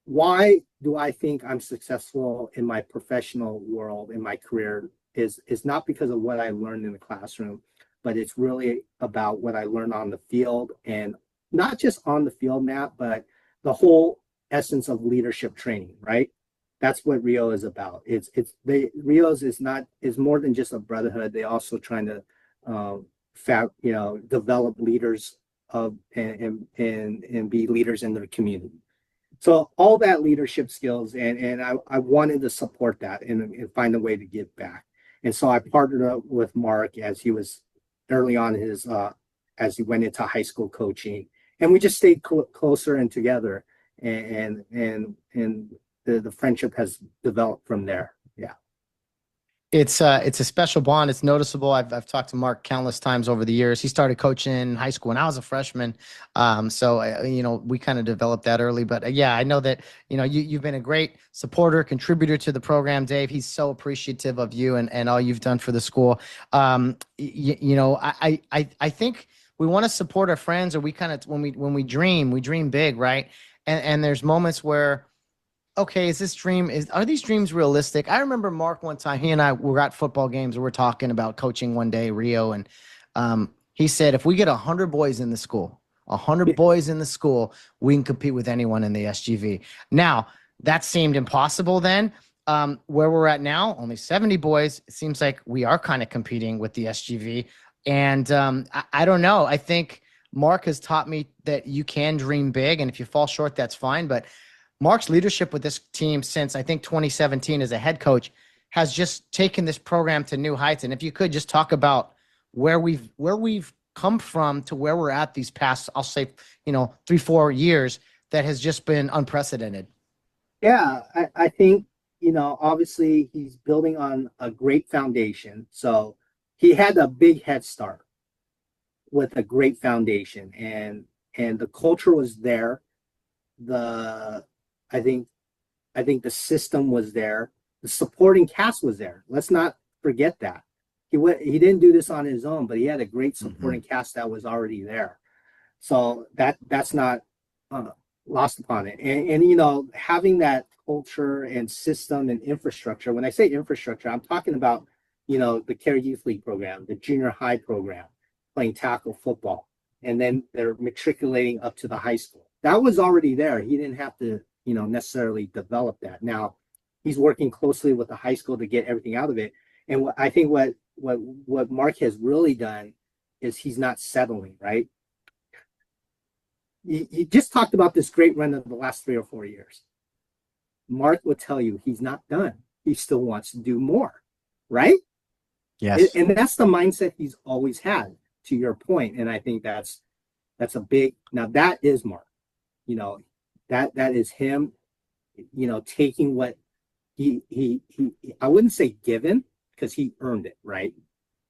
Speaker 3: why do I think I'm successful in my professional world, in my career, is not because of what I learned in the classroom, but it's really about what I learned on the field, and not just on the field, Matt, but the whole essence of leadership training, right? That's what Rio is about. Rio's is more than just a brotherhood. They also trying to develop leaders and be leaders in their community. So all that leadership skills, and I wanted to support that and find a way to give back. And so I partnered up with Mark as he was early on as he went into high school coaching, and we just stayed closer and together, and the friendship has developed from there. Yeah.
Speaker 2: It's a special bond. It's noticeable. I've talked to Mark countless times over the years. He started coaching in high school when I was a freshman. So we kind of developed that early. But yeah, I know that you've been a great supporter, contributor to the program, Dave. He's so appreciative of you and all you've done for the school. I think we want to support our friends, or we kind of when we dream big, right? And there's moments where, okay, are these dreams realistic? I remember Mark one time, he and I were at football games, and we're talking about coaching one day, Rio, and he said, if we get 100 boys in the school, we can compete with anyone in the SGV. Now, that seemed impossible then. Where we're at now, only 70 boys. It seems like we are kind of competing with the SGV. And I don't know. I think Mark has taught me that you can dream big, and if you fall short, that's fine. But Mark's leadership with this team since, I think, 2017 as a head coach has just taken this program to new heights. And if you could just talk about where we've come from to where we're at these past, I'll say, 3-4 years, that has just been unprecedented.
Speaker 3: Yeah, I think, obviously he's building on a great foundation. So he had a big head start with a great foundation, and the culture was there. I think the system was there. The supporting cast was there. Let's not forget that. He didn't do this on his own, but he had a great supporting cast that was already there. So that's not lost upon it. And having that culture and system and infrastructure. When I say infrastructure, I'm talking about the Care Youth League program, the junior high program, playing tackle football, and then they're matriculating up to the high school. That was already there. He didn't have to necessarily develop that. Now he's working closely with the high school to get everything out of it. And I think what Mark has really done is he's not settling, right? You just talked about this great run of the last 3 or 4 years. Mark will tell you he's not done. He still wants to do more, right?
Speaker 2: Yes.
Speaker 3: And that's the mindset he's always had, to your point. And I think that's a big, now that is Mark, that is him, taking what he I wouldn't say given, because he earned it, right?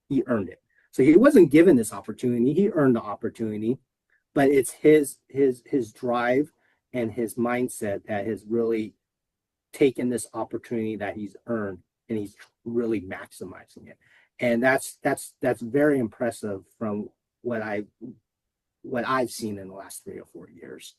Speaker 3: He earned it. So he wasn't given this opportunity. He earned the opportunity, but it's his drive and his mindset that has really taken this opportunity that he's earned, and he's really maximizing it. And that's very impressive from what I've seen in the last 3 or 4 years.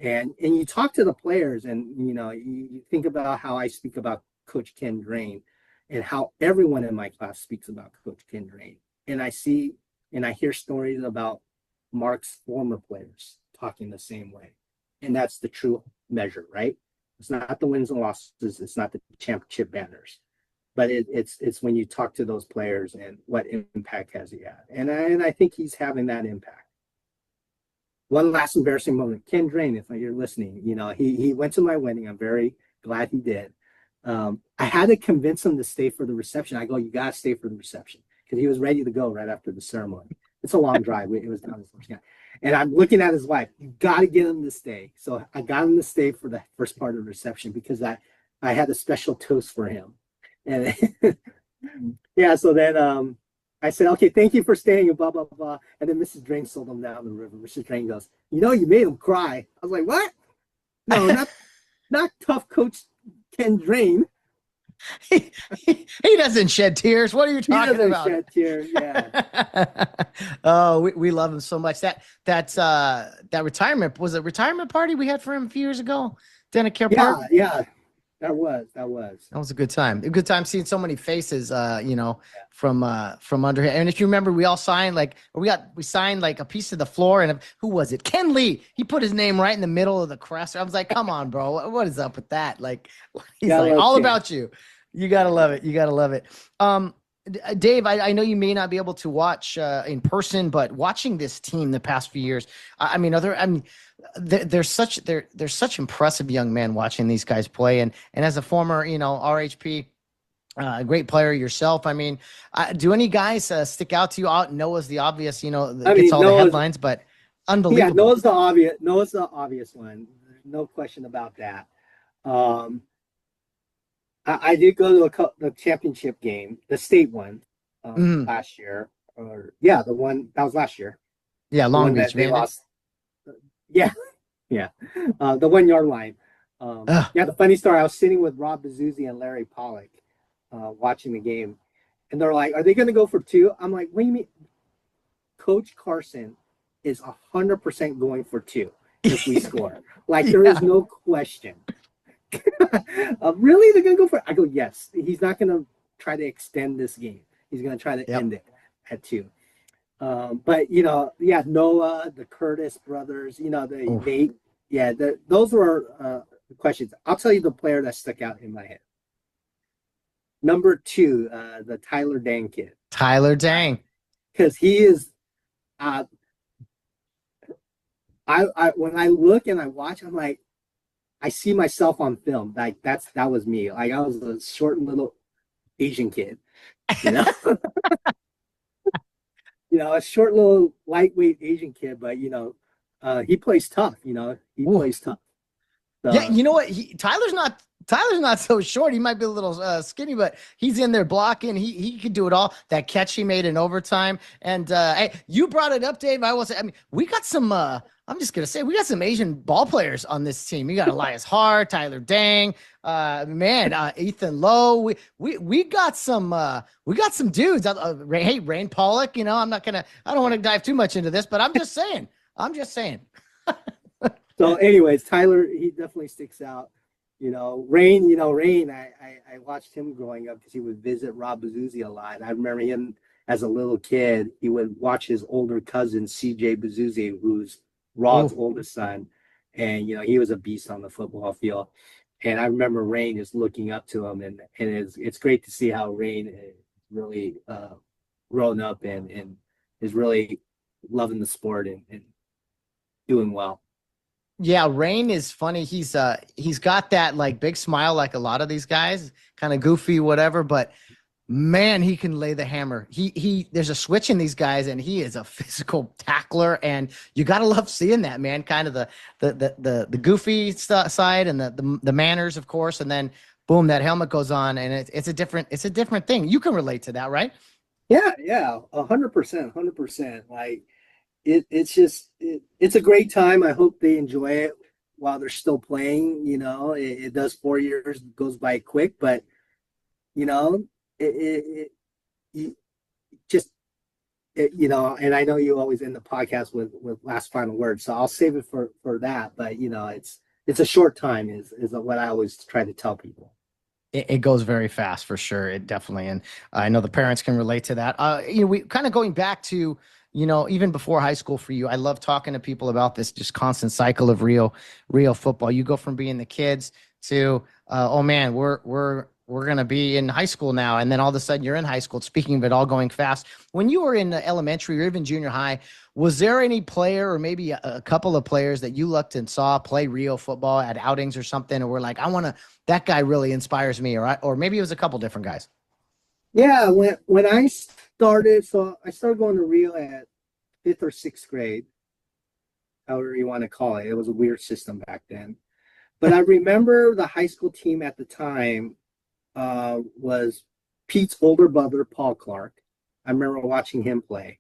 Speaker 3: And you talk to the players, and you think about how I speak about Coach Ken Drain, and how everyone in my class speaks about Coach Ken Drain. And I see and I hear stories about Mark's former players talking the same way. And that's the true measure, right? It's not the wins and losses, it's not the championship banners, but it's when you talk to those players and what impact has he had. And I think he's having that impact. One last embarrassing moment. Ken Drain, if you're listening, he went to my wedding. I'm very glad he did. I had to convince him to stay for the reception. I go, you got to stay for the reception, because he was ready to go right after the ceremony. It's a long drive. It was down his first guy. And I'm looking at his wife. You got to get him to stay. So I got him to stay for the first part of the reception, because I had a special toast for him. And yeah, so then I said, okay, thank you for staying, and blah, blah, blah. And then Mrs. Drain sold him down the river. Mrs. Drain goes, you made him cry. I was like, what? No, not tough Coach Ken Drain.
Speaker 2: He doesn't shed tears. What are you
Speaker 3: He
Speaker 2: talking
Speaker 3: doesn't
Speaker 2: about?
Speaker 3: shed tears. Yeah.
Speaker 2: Oh, we love him so much. That retirement was a retirement party we had for him a few years ago. Dentacare Park.
Speaker 3: Yeah. Yeah. That was.
Speaker 2: That was a good time. A good time seeing so many faces, from under here. And if you remember, we all signed we signed like a piece of the floor. And who was it? Ken Lee. He put his name right in the middle of the crest. I was like, come on, bro. What is up with that? Like, he's
Speaker 3: Yeah,
Speaker 2: like,
Speaker 3: love
Speaker 2: all
Speaker 3: Ken.
Speaker 2: about you. You gotta love it. You gotta love it. Dave, I know you may not be able to watch in person, but watching this team the past few years, they're such impressive young men watching these guys play. And as a former, RHP, great player yourself. I mean, do any guys stick out to you? Noah's the obvious,
Speaker 3: I
Speaker 2: gets
Speaker 3: mean,
Speaker 2: all the headlines, but
Speaker 3: yeah,
Speaker 2: unbelievable.
Speaker 3: Noah's the obvious. Noah's the obvious one. There's no question about that. Um, I did go to the championship game, the state one,
Speaker 2: Mhm.
Speaker 3: last year, or yeah, the one that was last year,
Speaker 2: Yeah,
Speaker 3: the
Speaker 2: Long
Speaker 3: one
Speaker 2: Beach,
Speaker 3: that they
Speaker 2: man.
Speaker 3: lost. Yeah, yeah, the 1 yard line.
Speaker 2: Ugh.
Speaker 3: Yeah, the funny story. I was sitting with Rob Bezuzzi and Larry Pollock, watching the game, and they're like, "Are they going to go for two?" I'm like, "What do you mean?" Coach Carson is 100% going for two if we score. Like there
Speaker 2: Yeah.
Speaker 3: is no question. Really, they're gonna go for it? I go, yes. He's not gonna try to extend this game. He's gonna try to
Speaker 2: Yep.
Speaker 3: end it at two. But yeah, Noah, the Curtis brothers,
Speaker 2: Oof.
Speaker 3: those were the questions. I'll tell you the player that stuck out in my head. Number two, the Tyler Dang kid,
Speaker 2: Tyler Dang.
Speaker 3: because he is. Uh, I when I look and I watch, I'm like, I see myself on film. Like that was me. Like I was a short little Asian kid, you know. A short little lightweight Asian kid, but he plays tough. He
Speaker 2: Ooh.
Speaker 3: plays tough.
Speaker 2: Yeah,
Speaker 3: So
Speaker 2: you know what? Tyler's not so short. He might be a little skinny, but he's in there blocking. He could do it all. That catch he made in overtime. And hey, you brought it up, Dave. I mean, we got some. I'm just gonna say we got some Asian ball players on this team. You got Elias Hart, Tyler Dang, Ethan Lowe. We got some dudes. Hey, Rain Pollock. I don't want to dive too much into this, but I'm just saying. I'm just saying.
Speaker 3: so anyways, Tyler, he definitely sticks out. Rain. I watched him growing up because he would visit Rob Bezuzzi a lot. I remember him as a little kid. He would watch his older cousin CJ Bezuzzi, who's Rod's
Speaker 2: Oh,
Speaker 3: oldest son, and he was a beast on the football field. And I remember Rain just looking up to him, and it's great to see how Rain is really grown up and is really loving the sport and doing well.
Speaker 2: yeah, Rain is funny. He's got that like big smile like a lot of these guys, kind of goofy, whatever, but man, he can lay the hammer. He there's a switch in these guys, and he is a physical tackler, and you gotta love seeing that, man. Kind of the goofy side and the manners, of course, and then boom, that helmet goes on, and it's a different thing. You can relate to that, right?
Speaker 3: Yeah, 100%, 100%. Like it's a great time. I hope they enjoy it while they're still playing. It does 4 years goes by quick, but you know, you just and I know you always end the podcast with last final words, so I'll save it for that. But it's a short time is what I always try to tell people.
Speaker 2: It goes very fast for sure. It definitely, and I know the parents can relate to that. We kind of going back to, even before high school for you. I love talking to people about this just constant cycle of Rio football. You go from being the kids to, oh man, we're gonna be in high school now, and then all of a sudden you're in high school. Speaking of it all going fast, when you were in elementary or even junior high, was there any player or maybe a couple of players that you looked and saw play Rio football at outings or something, or were like, that guy really inspires me, or maybe it was a couple different guys?
Speaker 3: Yeah, when I started going to Rio at fifth or sixth grade, however you want to call it. It was a weird system back then. But I remember the high school team at the time was Pete's older brother, Paul Clark. I remember watching him play,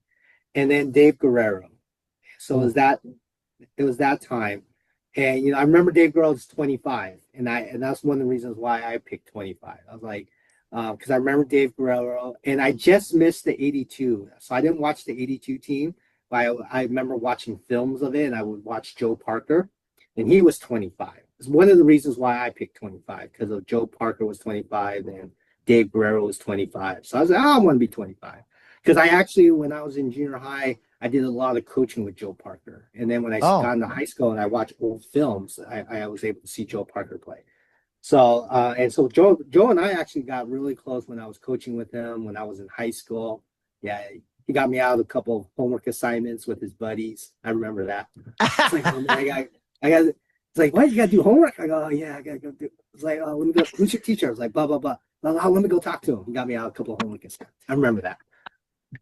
Speaker 3: and then Dave Guerrero. So it was that time, And I remember Dave Grohl's 25, and that's one of the reasons why I picked 25. I was like, because I remember Dave Guerrero, and I just missed the 82, so I didn't watch the 82 team. But I remember watching films of it, and I would watch Joe Parker, and he was 25. It's one of the reasons why I picked 25, because of Joe Parker was 25 and Dave Guerrero was 25. So I was like, oh, I want to be 25. Because I actually, when I was in junior high, I did a lot of coaching with Joe Parker. And then when I got into high school and I watched old films, I was able to see Joe Parker play. So, and so Joe and I actually got really close when I was coaching with him when I was in high school. Yeah, he got me out of a couple of homework assignments with his buddies. I remember that. It's like, oh man, I got. It's like, what? You got to do homework? I go, oh yeah, I got to go do. It's like, oh, let me go. Who's your teacher? I was like, blah blah blah. Let me go talk to him. He got me out of a couple of homework assignments. I remember that.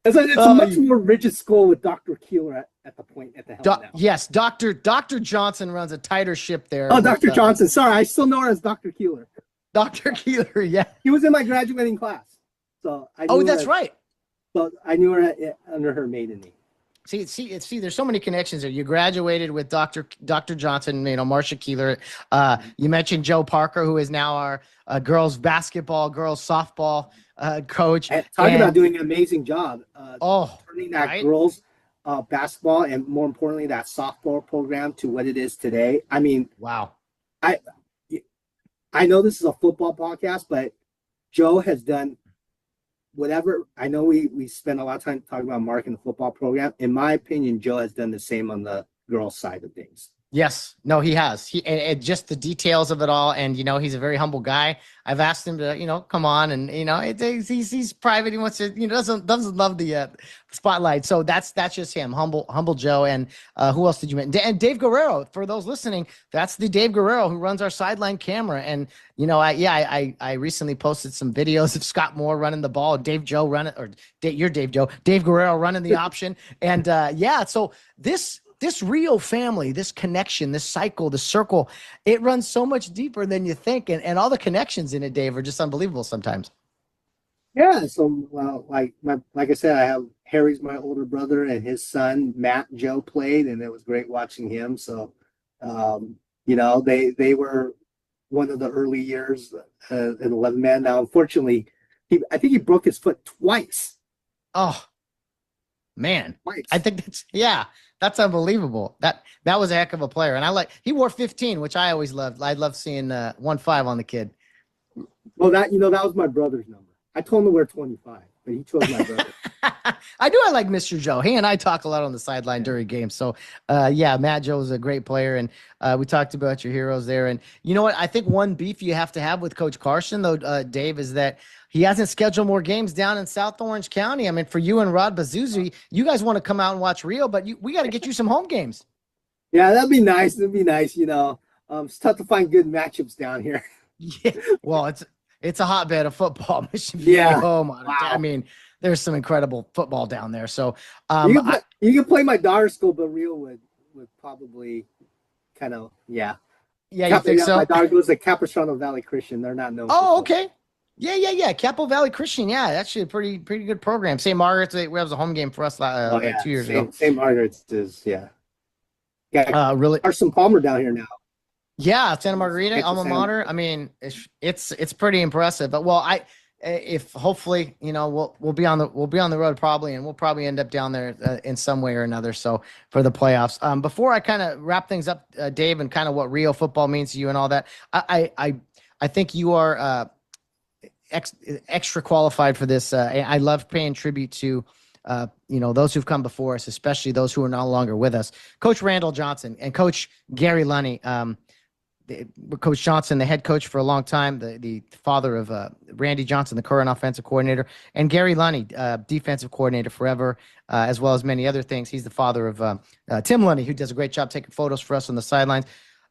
Speaker 3: It's a much more rigid school with Dr. Keeler at the point at the helm now.
Speaker 2: Yes, Dr. Johnson runs a tighter ship there.
Speaker 3: Oh, Dr. Johnson. Sorry, I still know her as Dr. Keeler.
Speaker 2: Dr. Keeler, yeah.
Speaker 3: He was in my graduating class. So I knew
Speaker 2: that's right.
Speaker 3: So I knew her under her maiden name.
Speaker 2: See, there's so many connections there. You graduated with Dr. Johnson, Marcia Keeler. You mentioned Joe Parker, who is now our girls basketball, girls softball coach.
Speaker 3: Talking about doing an amazing job. Turning that
Speaker 2: right?
Speaker 3: girls basketball and more importantly that softball program to what it is today. I mean,
Speaker 2: wow.
Speaker 3: I know this is a football podcast, but Joe has done whatever. I know we spend a lot of time talking about Mark and the football program. In my opinion, Joe has done the same on the girls' side of things.
Speaker 2: Yes, no, he has. And just the details of it all, and he's a very humble guy. I've asked him to, come on, and he's private. He wants to, doesn't love the spotlight. So that's just him, humble Joe. And who else did you mention? And Dave Guerrero. For those listening, that's the Dave Guerrero who runs our sideline camera. And I recently posted some videos of Scott Moore running the ball, Dave Guerrero running the option, and so this Rio family, this connection, this cycle, the circle, it runs so much deeper than you think. And all the connections in it, Dave, are just unbelievable sometimes.
Speaker 3: Yeah. So, like I said, I have Harry's my older brother and his son, Matt, Joe played, and it was great watching him. So, they were one of the early years in 11 man. Now, unfortunately, I think he broke his foot twice.
Speaker 2: Oh, man.
Speaker 3: Twice.
Speaker 2: I think that's unbelievable. That was a heck of a player. And he wore 15, which I always loved. I love seeing 15 on the kid.
Speaker 3: Well, that was my brother's number. I told him to wear 25, but he chose my brother.
Speaker 2: I like Mr. Joe. He and I talk a lot on the sideline during games. So, Matt Joe is a great player. And we talked about your heroes there. And you know what? I think one beef you have to have with Coach Carson, though, Dave, is that he hasn't scheduled more games down in South Orange County. I mean, for you and Rod Bazuzi, you guys want to come out and watch Rio, but we got to get you some home games.
Speaker 3: Yeah, that'd be nice. It's tough to find good matchups down here.
Speaker 2: Yeah, well, it's a hotbed of football.
Speaker 3: Yeah.
Speaker 2: Wow. I mean, there's some incredible football down there. So
Speaker 3: you can play my daughter's school, but Rio would probably kind of
Speaker 2: Yeah, you think so?
Speaker 3: My daughter goes to Capistrano Valley Christian. They're not known.
Speaker 2: Oh, okay. Yeah. Capo Valley Christian. Yeah, that's actually a pretty good program. St. Margaret's, it was a home game for us 2 years ago.
Speaker 3: St. Margaret's is, yeah.
Speaker 2: Really?
Speaker 3: Carson Palmer down here now.
Speaker 2: Yeah, Santa Margarita, alma mater. I mean, it's pretty impressive. But if hopefully, we'll be on the road probably, and we'll probably end up down there in some way or another. So for the playoffs. Before I kind of wrap things up, Dave, and kind of what Rio football means to you and all that, I think you are extra qualified for this. I love paying tribute to those who've come before us, especially those who are no longer with us. Coach Randall Johnson and Coach Gary Lunny. Coach Johnson, the head coach for a long time, the father of Randy Johnson, the current offensive coordinator, and Gary Lunny, defensive coordinator forever, as well as many other things. He's the father of Tim Lunny, who does a great job taking photos for us on the sidelines.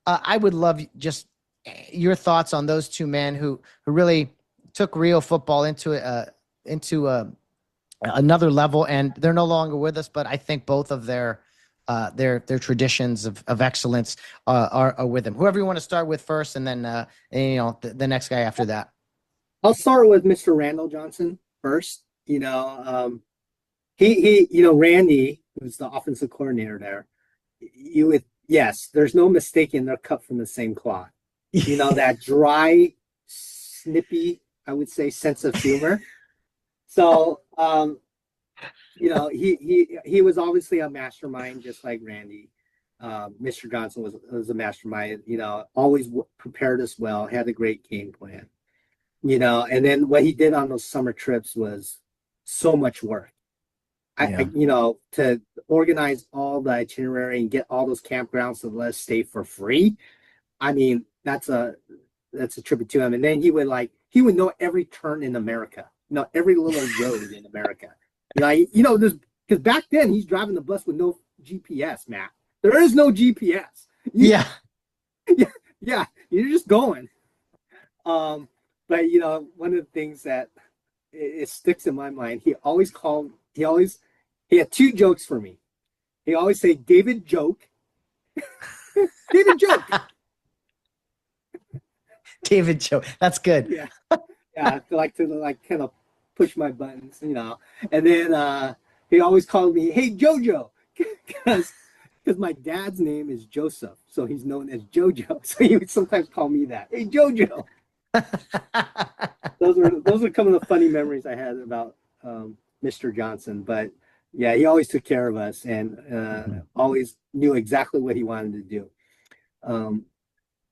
Speaker 2: I would love just your thoughts on those two men who really took Rio football into another level, and they're no longer with us. But I think both of their traditions of excellence are with them. Whoever you want to start with first, and then the next guy after that.
Speaker 3: I'll start with Mr. Randall Johnson first. Randy, who's the offensive coordinator there. You Yes, there's no mistaking they're cut from the same cloth. You know, that dry, snippy, I would say, sense of humor. So, you know, he was obviously a mastermind, just like Randy. Mr. Johnson was a mastermind. You know, always prepared us well, had a great game plan. You know, and then what he did on those summer trips was so much work.
Speaker 2: Yeah.
Speaker 3: You know, to organize all the itinerary and get all those campgrounds to let us stay for free. I mean, that's a tribute to him. And then he would know every turn in America, you know, every little road in America. You know, there's because back then he's driving the bus with no GPS, Matt. There is no GPS.
Speaker 2: Yeah.
Speaker 3: Yeah, you're just going. But you know, one of the things that it sticks in my mind, he had two jokes for me. He always say, David joke. David joke.
Speaker 2: David Joe. That's good.
Speaker 3: Yeah. Yeah, I like to kind of push my buttons, you know. And then he always called me, hey Jojo, because my dad's name is Joseph, so he's known as Jojo. So he would sometimes call me that. Hey Jojo. Those are some of the funny memories I had about Mr. Johnson. But yeah, he always took care of us and always knew exactly what he wanted to do.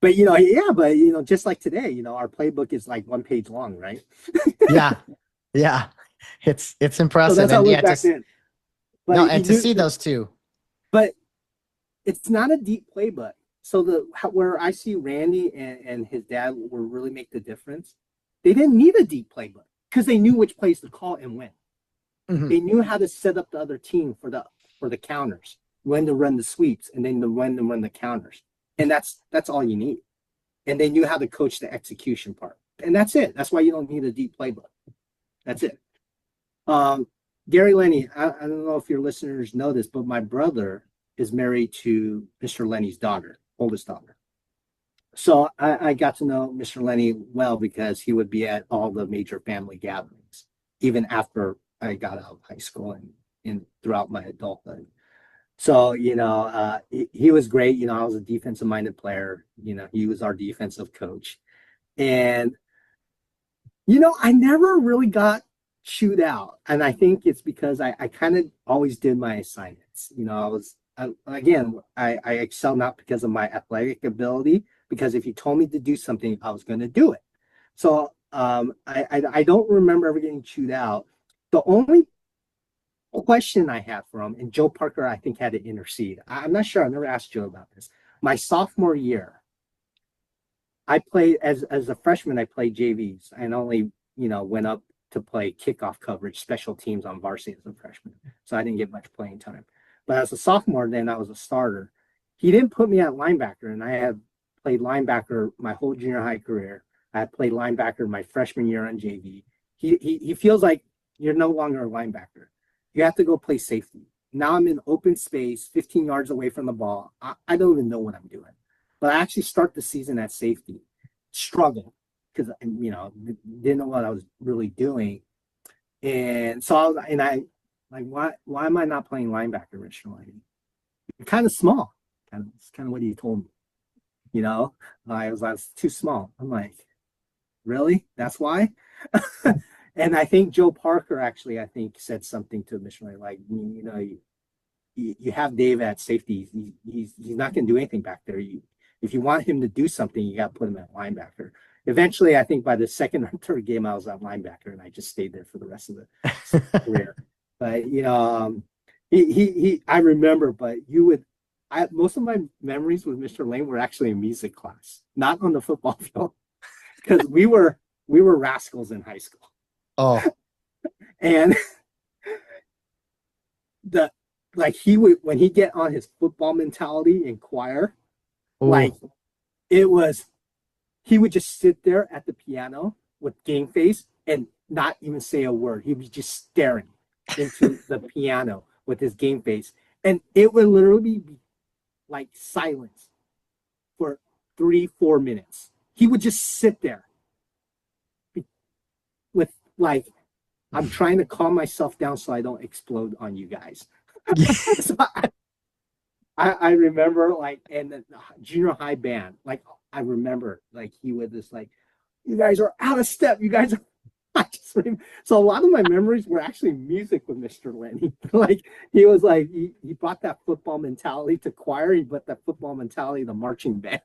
Speaker 3: But you know, yeah, but you know, just like today, you know, our playbook is like 1 page long, right?
Speaker 2: Yeah. Yeah. It's
Speaker 3: So
Speaker 2: impressive.
Speaker 3: that's how
Speaker 2: And
Speaker 3: it was
Speaker 2: yeah,
Speaker 3: back then. But
Speaker 2: no, and to see those two.
Speaker 3: but it's not a deep playbook. So where I see Randy and his dad will really make the difference, they didn't need a deep playbook because they knew which plays to call and when.
Speaker 2: Mhm.
Speaker 3: They knew how to set up the other team for the counters, when to run the sweeps, and then when to run the counters. And that's all you need. And they knew how to coach the execution part. And that's it. That's why you don't need a deep playbook. That's it. Gary Lenny, I don't know if your listeners know this, but my brother is married to Mr. Lenny's daughter, oldest daughter. So I got to know Mr. Lenny well because he would be at all the major family gatherings, even after I got out of high school and throughout my adulthood. So, you know, he was great. You know, I was a defensive minded player. You know, he was our defensive coach. And, you know, I never really got chewed out. And I think it's because I kind of always did my assignments. You know, I excel not because of my athletic ability, because if you told me to do something, I was going to do it. So I don't remember ever getting chewed out. The only question I have for him, and Joe Parker, I think, had to intercede. I'm not sure. I've never asked Joe about this. My sophomore year, I played as a freshman. I played JVs and only went up to play kickoff coverage, special teams on varsity as a freshman. So I didn't get much playing time. But as a sophomore, then I was a starter. He didn't put me at linebacker, and I had played linebacker my whole junior high career. I had played linebacker my freshman year on JV. He feels like you're no longer a linebacker. You have to go play safety. Now I'm in open space, 15 yards away from the ball. I don't even know what I'm doing. But I actually start the season at safety. Struggle because didn't know what I was really doing. And so I like, why am I not playing linebacker, Rich? You're kind of small. It's kind of what he told me. You know, I was too small. I'm like, really? That's why? And I think Joe Parker actually, I think, said something to Missionary, like, you know, you have Dave at safety. He's not going to do anything back there. If you want him to do something, you got to put him at linebacker. Eventually, I think by the second or third game, I was at linebacker, and I just stayed there for the rest of the career. But I remember. But most of my memories with Mr. Lane were actually in music class, not on the football field, because we were rascals in high school.
Speaker 2: Oh,
Speaker 3: and he would, when he get on his football mentality in choir,
Speaker 2: ooh.
Speaker 3: like he would just sit there at the piano with game face and not even say a word. He was just staring into the piano with his game face, and it would literally be like silence for 3-4 minutes. He would just sit there with like, I'm trying to calm myself down so I don't explode on you guys. I remember like in the junior high band, like I remember like he would just like, you guys are out of step. You guys are I just remember, so a lot of my memories were actually music with Mr. Lenny. Like he was like he brought that football mentality to choir, he brought that football mentality to marching band.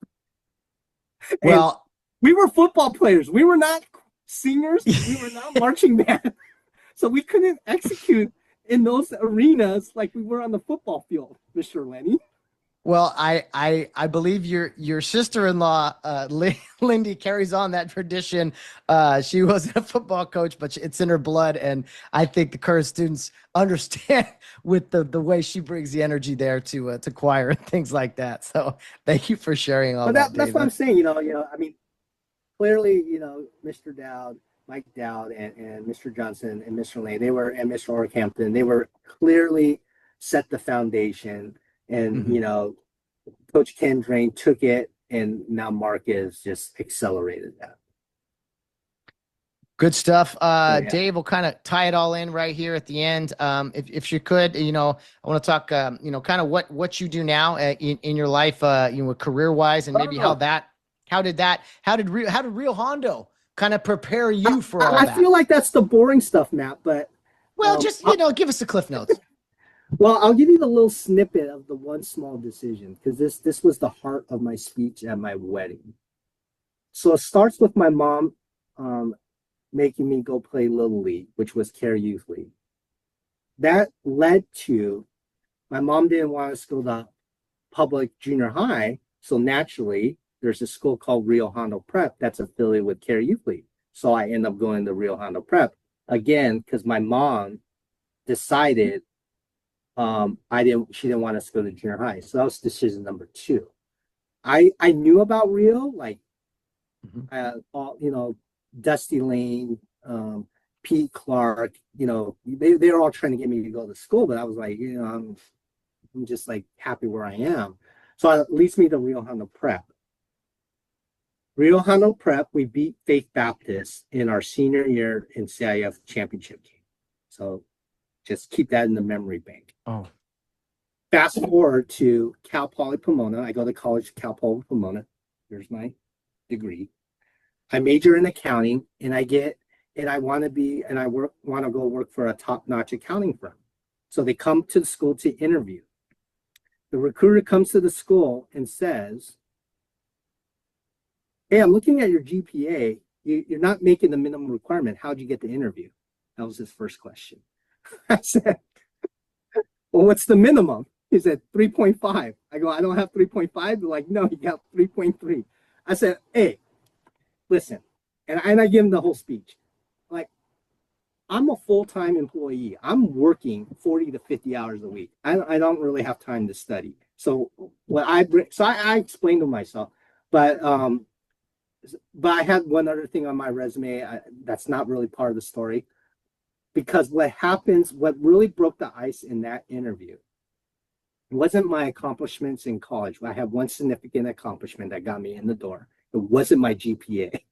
Speaker 3: And
Speaker 2: Well,
Speaker 3: we were football players. We were not singers, we were not marching band. So we couldn't execute in those arenas like we were on the football field, Mr. Lenny.
Speaker 2: Well, I believe your sister-in-law, Lindy, carries on that tradition. She wasn't a football coach, but it's in her blood, and I think the current students understand with the way she brings the energy there to choir and things like that. So thank you for sharing all
Speaker 3: But
Speaker 2: that,
Speaker 3: that's what
Speaker 2: David.
Speaker 3: I'm saying. I mean, clearly, Mr. Dowd, Mike Dowd, and Mr. Johnson and Mr. Lane, and Mr. Orkhampton, they were clearly set the foundation. And,
Speaker 2: Mhm.
Speaker 3: Coach Ken Drain took it, and now Mark has just accelerated that.
Speaker 2: Good stuff.
Speaker 3: So, yeah.
Speaker 2: Dave, we'll kind of tie it all in right here at the end. If you could, I want to talk, kind of what you do now in your life, career wise, and maybe
Speaker 3: Oh,
Speaker 2: how did Rio Hondo kind of prepare you for all
Speaker 3: I
Speaker 2: that?
Speaker 3: feel like that's the boring stuff, Matt, but
Speaker 2: Well, just, give us the cliff notes.
Speaker 3: I'll give you the little snippet of the one small decision because this was the heart of my speech at my wedding. So it starts with my mom making me go play Little League, which was Care Youth League. That led to my mom didn't want us to go to public junior high. So naturally, there's a school called Rio Hondo Prep that's affiliated with Care Youth League. So I end up going to Rio Hondo Prep again because my mom decided she didn't want us to go to junior high. So that was decision number 2. I knew about Rio, like Dusty Lane, Pete Clark, they're all trying to get me to go to school, but I was like, I'm just like happy where I am. So it leads me to Rio Hondo Prep. Rio Hondo Prep, we beat Faith Baptist in our senior year in CIF Championship game. So just keep that in the memory bank.
Speaker 2: Oh,
Speaker 3: Fast forward to Cal Poly Pomona. I go to college, Cal Poly Pomona. Here's my degree. I major in accounting, and I want to go work for a top-notch accounting firm. So they come to the school to interview. The recruiter comes to the school and says, "Hey, I'm looking at your GPA. You're not making the minimum requirement. How'd you get the interview?" That was his first question. I said, "Well, what's the minimum?" He said 3.5. I go, "I don't have 3.5." They're like, "No, you got 3.3. I said, "Hey, listen," and I give him the whole speech. Like, I'm a full-time employee. I'm working 40 to 50 hours a week. I don't really have time to study. So I explained to myself, but I had one other thing on my resume that's not really part of the story, because what really broke the ice in that interview wasn't my accomplishments in college. I have one significant accomplishment that got me in the door. It wasn't my GPA.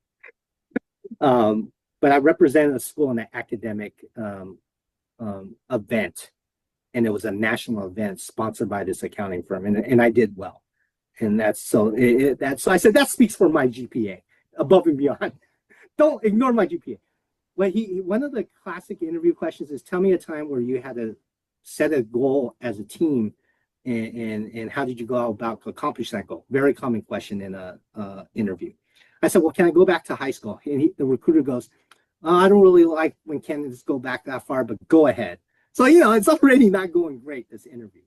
Speaker 3: But I represented a school in an academic event, and it was a national event sponsored by this accounting firm, and I did well. And so I said that speaks for my GPA above and beyond. Don't ignore my GPA. One of the classic interview questions is, tell me a time where you had to set a goal as a team, and how did you go about accomplishing that goal? Very common question in a interview. I said, well, can I go back to high school? And the recruiter goes, I don't really like when candidates go back that far, but go ahead. So, it's already not going great, this interview.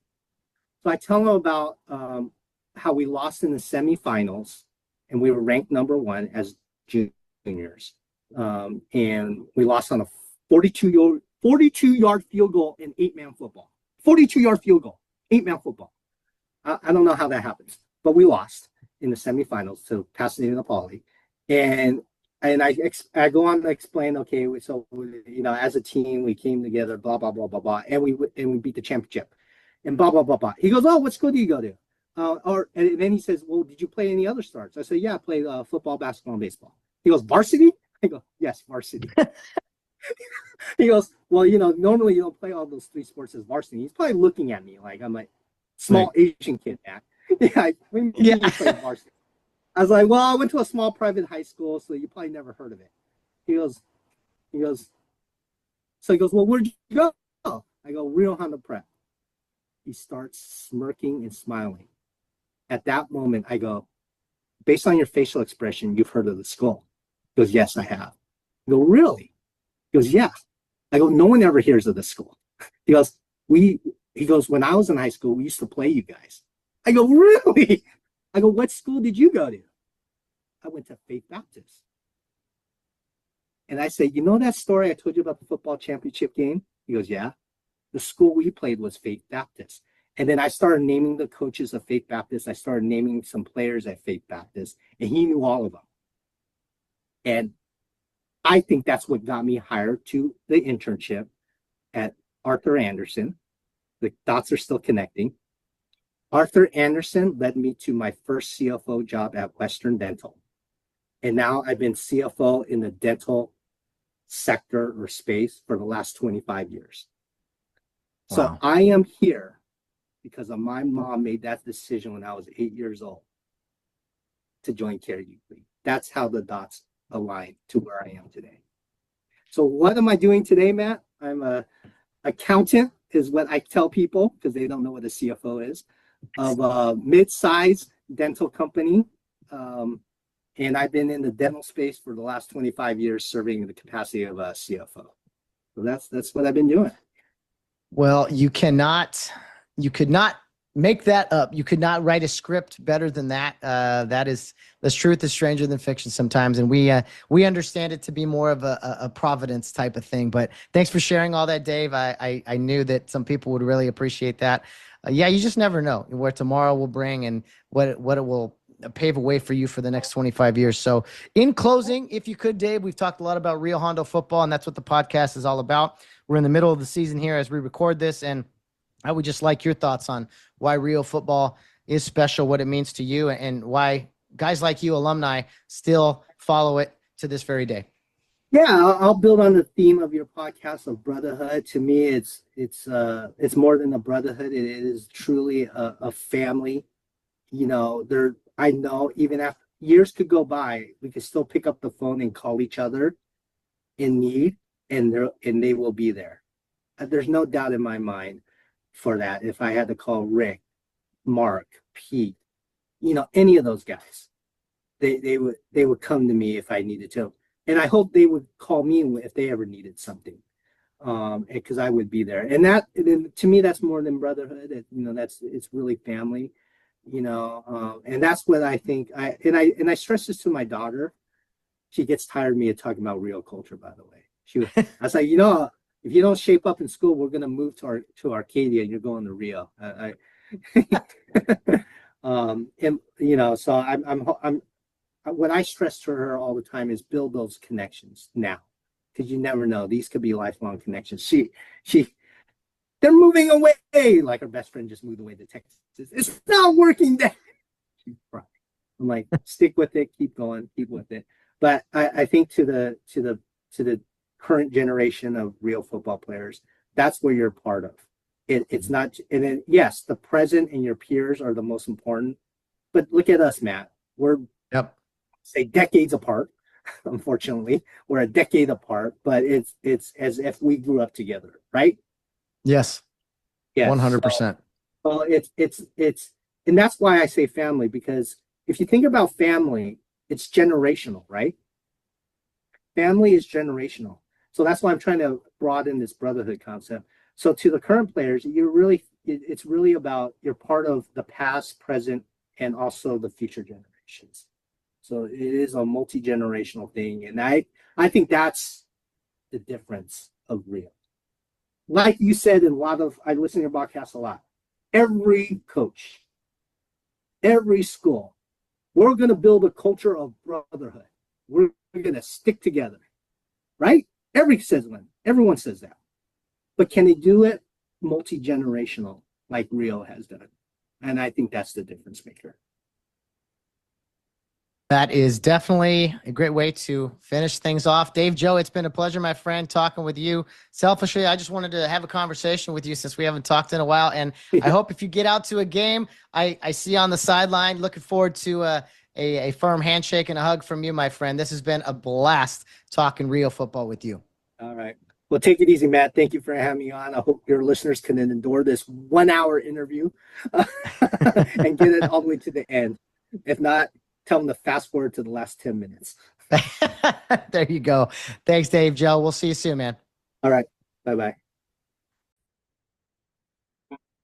Speaker 3: So I tell them about how we lost in the semifinals, and we were ranked number 1 as juniors. And we lost on a 42-yard field goal in 8-man football. 42-yard field goal, 8-man football. I don't know how that happens, but we lost in the semifinals to Pasadena Poly. And I go on to explain, okay, so as a team we came together, blah blah blah blah blah, and we beat the championship, and blah blah blah blah. He goes, oh, what school do you go to? And then he says, well, did you play any other sports? I said, yeah, I played football, basketball, and baseball. He goes, varsity? I go, yes, varsity. He goes, well, normally you don't play all those 3 sports as varsity. He's probably looking at me like I'm like, small Asian kid back. Yeah, we played varsity. I was like, well, I went to a small private high school, so you probably never heard of it. He goes, he goes, well, where'd you go? I go, Rio Hondo Prep. He starts smirking and smiling. At that moment, I go, based on your facial expression, you've heard of the school. He goes, yes, I have. I go, really? He goes, yeah. I go, no one ever hears of this school. He goes, when I was in high school, we used to play you guys. I go, really? I go, what school did you go to? I went to Faith Baptist. And I said, you know that story I told you about the football championship game? He goes, yeah. The school we played was Faith Baptist. And then I started naming the coaches of Faith Baptist. I started naming some players at Faith Baptist, and he knew all of them. And I think that's what got me hired to the internship at Arthur Anderson. The dots are still connecting. Arthur Anderson led me to my first CFO job at Western Dental. And now I've been CFO in the dental sector or space for the last 25 years. Wow. So I am here because of my mom made that decision when I was 8 years old to join Care Weekly. That's how the dots align to where I am today. So what am I doing today, Matt? I'm a accountant is what I tell people because they don't know what a CFO is, of a mid-sized dental company. And I've been in the dental space for the last 25 years serving in the capacity of a CFO. So that's what I've been doing.
Speaker 2: Well, you could not make that up. You could not write a script better than that. The truth is stranger than fiction sometimes. And we understand it to be more of a Providence type of thing, but thanks for sharing all that, Dave. I knew that some people would really appreciate that. Yeah, you just never know where tomorrow will bring and what it will pave a way for you for the next 25 years. So in closing, if you could, Dave, we've talked a lot about Rio Hondo football, and that's what the podcast is all about. We're in the middle of the season here as we record this, and I would just like your thoughts on why Rio football is special, what it means to you, and why guys like you, alumni, still follow it to this very day.
Speaker 3: Yeah, I'll build on the theme of your podcast of brotherhood. To me, it's more than a brotherhood. It is truly a family. You know, I know even after years could go by, we could still pick up the phone and call each other in need, and they will be there. There's no doubt in my mind for that. If I had to call Rick, Mark, Pete, any of those guys, they would come to me if I needed to. And I hope they would call me if they ever needed something, because I would be there. And to me, that's more than brotherhood. It's really family, and that's what I think. I stress this to my daughter. She gets tired of me talking about real culture, by the way. I was like, if you don't shape up in school, we're going to move to Arcadia and you're going to Rio. So I'm what I stress to her all the time is build those connections now, because you never know. These could be lifelong connections. They're moving away. Like her best friend just moved away to Texas. It's not working there. I'm like, stick with it, keep going, keep with it. But I think to the current generation of real football players, that's where you're part of. It's not, and then yes, the present and your peers are the most important. But look at us, Matt. We're say decades apart. Unfortunately, we're a decade apart, but it's as if we grew up together, right?
Speaker 2: Yes. 100%.
Speaker 3: Well, it's and that's why I say family, because if you think about family, it's generational, right? Family is generational. So that's why I'm trying to broaden this brotherhood concept. So to the current players, it's really about you're part of the past, present, and also the future generations. So it is a multi-generational thing. And I think that's the difference of Rio. Like you said, I listen to your podcast a lot. Every coach, every school, we're going to build a culture of brotherhood. We're going to stick together, right? Everyone says that. But can they do it multi-generational like Rio has done? And I think that's the difference maker.
Speaker 2: That is definitely a great way to finish things off. Dave, Joe, it's been a pleasure, my friend, talking with you. Selfishly, I just wanted to have a conversation with you since we haven't talked in a while. And I hope if you get out to a game, I see you on the sideline. Looking forward to a firm handshake and a hug from you, my friend. This has been a blast talking Rio football with you.
Speaker 3: All right. Well, take it easy, Matt. Thank you for having me on. I hope your listeners can endure this 1 hour interview and get it all the way to the end. If not, tell them to fast forward to the last 10 minutes.
Speaker 2: There you go. Thanks, Dave, Joe. We'll see you soon, man.
Speaker 3: All right. Bye-bye.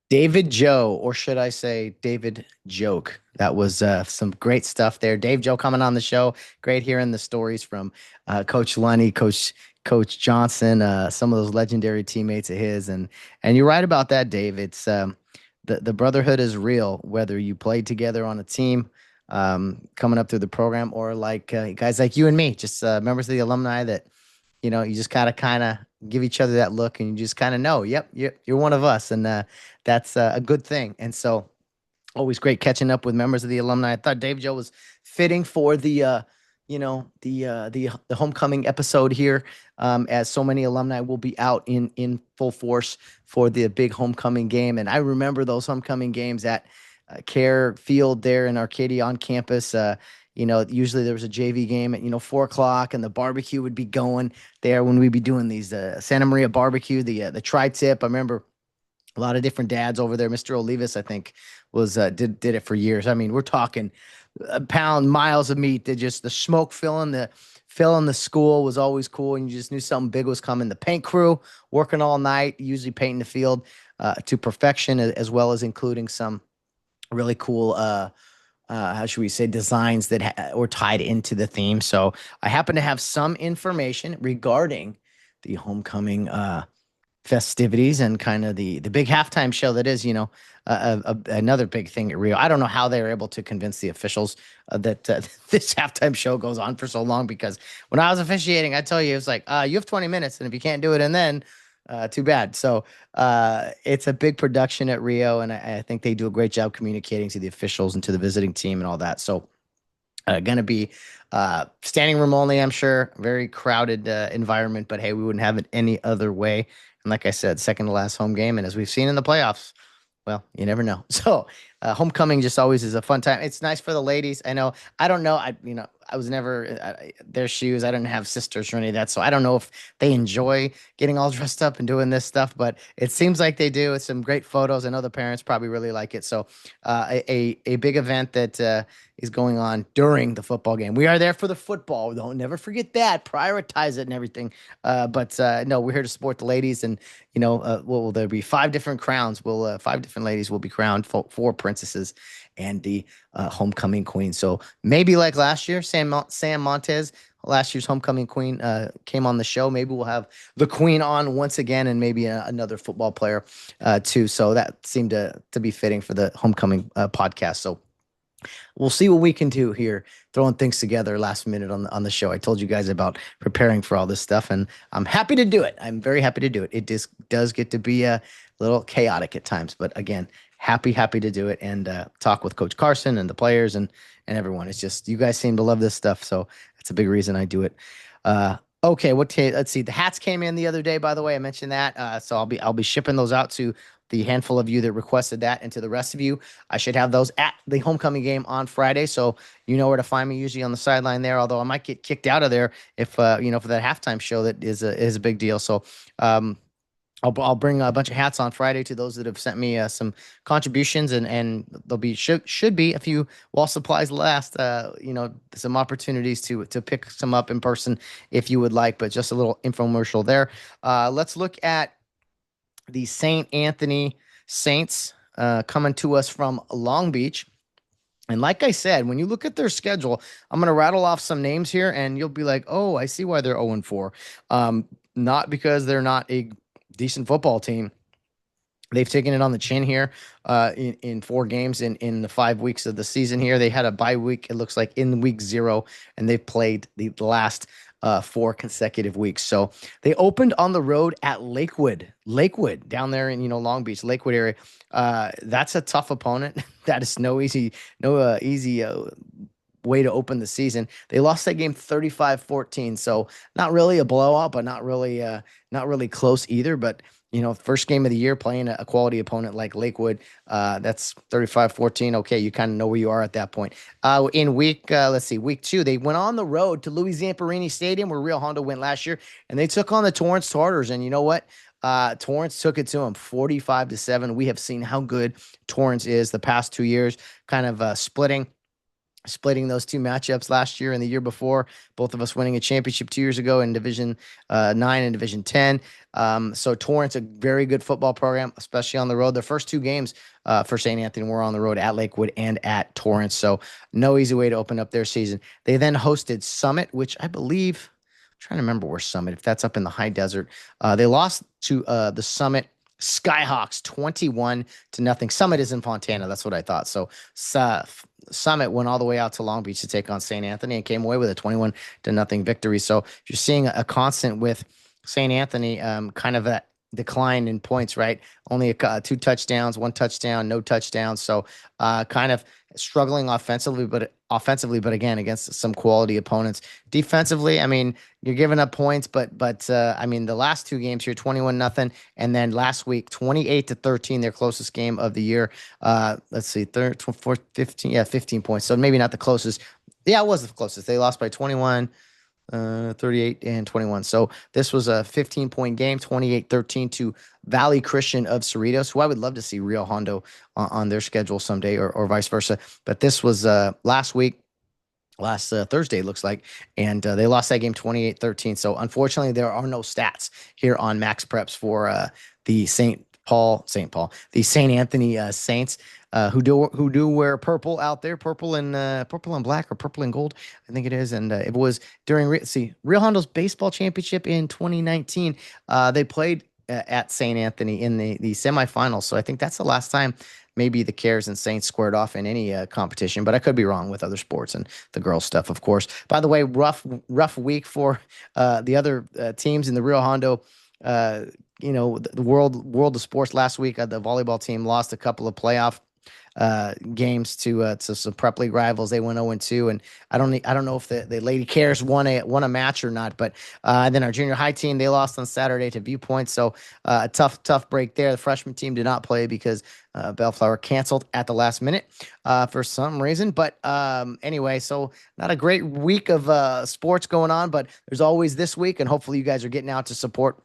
Speaker 2: David Joe, or should I say David Joke? That was some great stuff there. Dave Joe coming on the show. Great hearing the stories from Coach Lunny, Coach Johnson, some of those legendary teammates of his. And you're right about that, Dave. It's the brotherhood is real, whether you played together on a team coming up through the program, or like guys like you and me, just members of the alumni that you just gotta kind of give each other that look, and you just kind of know, yep, you're one of us, and that's a good thing. And so, always great catching up with members of the alumni. I thought Dave Joe was fitting for the the homecoming episode here, as so many alumni will be out in full force for the big homecoming game. And I remember those homecoming games at Care Field there in Arcadia on campus. Usually there was a JV game at 4 o'clock, and the barbecue would be going there when we'd be doing these Santa Maria barbecue, the tri-tip. I remember a lot of different dads over there. Mr. Olivas, I think, was did it for years. I mean, we're talking miles of meat. Just the smoke filling the school was always cool, and you just knew something big was coming. The paint crew working all night, usually painting the field to perfection, as well as including some really cool how should we say, designs that were tied into the theme. So I happen to have some information regarding the homecoming festivities and kind of the big halftime show that is, another big thing at Rio. I don't know how they were able to convince the officials that this halftime show goes on for so long, because when I was officiating, I tell you, it was like, you have 20 minutes, and if you can't do it, and then too bad. So it's a big production at Rio, and I think they do a great job communicating to the officials and to the visiting team and all that. So going to be standing room only, I'm sure. Very crowded environment, but hey, we wouldn't have it any other way. And like I said, second to last home game. And as we've seen in the playoffs, well, you never know. So homecoming just always is a fun time. It's nice for the ladies. I know. I don't know. I was never their shoes. I didn't have sisters or any of that. So I don't know if they enjoy getting all dressed up and doing this stuff, but it seems like they do. It's some great photos. I know the parents probably really like it. So a big event that is going on during the football game. We are there for the football. Don't never forget that. Prioritize it and everything. But no, we're here to support the ladies. And, will there be 5 different crowns? 5 different ladies will be crowned, 4 princesses and the homecoming queen. So maybe like last year, Sam Montez, last year's homecoming queen, came on the show. Maybe we'll have the queen on once again, and maybe another football player too. So that seemed to be fitting for the homecoming podcast. So we'll see what we can do here, throwing things together last minute on the show. I told you guys about preparing for all this stuff, and I'm happy to do it. I'm very happy to do it. It just does get to be a little chaotic at times, but again, happy to do it and talk with Coach Carson and the players and everyone. It's just, you guys seem to love this stuff, so that's a big reason I do it. Okay, let's see. The hats came in the other day, by the way. I mentioned that, so I'll be shipping those out to the handful of you that requested that, and to the rest of you, I should have those at the homecoming game on Friday. So you know where to find me, usually on the sideline there. Although I might get kicked out of there if for that halftime show that is a big deal. So I'll bring a bunch of hats on Friday to those that have sent me some contributions, and there'll be should be a few while supplies last. Some opportunities to pick some up in person if you would like, but just a little infomercial there. Let's look at the St. Anthony Saints coming to us from Long Beach. And like I said, when you look at their schedule, I'm going to rattle off some names here, and you'll be like, oh, I see why they're 0-4. Not because they're not a decent football team. They've taken it on the chin here in 4 games in the 5 weeks of the season here. They had a bye week, it looks like, in week 0, and they've played the last 4 consecutive weeks. So they opened on the road at Lakewood down there in Long Beach, Lakewood area. That's a tough opponent. That is no easy way to open the season. They lost that game 35-14. So not really a blowout, but not really close either. But first game of the year playing a quality opponent like Lakewood, that's 35-14. Okay, you kind of know where you are at that point. In week 2, they went on the road to Louis Zamperini Stadium, where Rio Hondo went last year, and they took on the Torrance Tartars. And you know what? Torrance took it to them 45-7. We have seen how good Torrance is the past 2 years, kind of splitting those two matchups last year and the year before, both of us winning a championship 2 years ago in Division 9 and Division 10. So Torrance, a very good football program, especially on the road. Their first 2 games for St. Anthony were on the road at Lakewood and at Torrance. So no easy way to open up their season. They then hosted Summit, which I believe, I'm trying to remember where Summit, if that's up in the high desert. They lost to the Summit Skyhawks 21-0. Summit is in Fontana. That's what I thought. So Summit went all the way out to Long Beach to take on St. Anthony and came away with a 21-0 victory. So you're seeing a constant with St. Anthony, kind of that decline in points, right? Only 2 touchdowns, 1 touchdown, no touchdowns. So kind of struggling offensively, but again, against some quality opponents. Defensively, I mean, you're giving up points, but I mean, the last 2 games here, 21-0, and then last week, 28-13, their closest game of the year. Let's see, 15 points. So maybe not the closest. Yeah, it was the closest. They lost by 21. 38 and 21. So this was a 15-point game, 28-13 to Valley Christian of Cerritos, who I would love to see Rio Hondo on their schedule someday, or vice versa. But this was last Thursday, it looks like, and they lost that game 28-13. So unfortunately, there are no stats here on Max Preps for the St. Anthony Saints. Who do wear purple out there, purple and black, or purple and gold, I think it is. And it was during Rio Hondo's baseball championship in 2019. They played at St. Anthony in the semifinals. So I think that's the last time maybe the Cares and Saints squared off in any competition, but I could be wrong with other sports and the girls stuff, of course. By the way, rough week for the other teams in the Rio Hondo. The world of sports last week. The volleyball team lost a couple of playoff games to some prep league rivals. They went 0-2, and I don't know if the Lady Cares won a match or not. But then our junior high team, they lost on Saturday to Viewpoint, so a tough break there. The freshman team did not play because Bellflower canceled at the last minute for some reason. But anyway, so not a great week of sports going on, but there's always this week, and hopefully you guys are getting out to support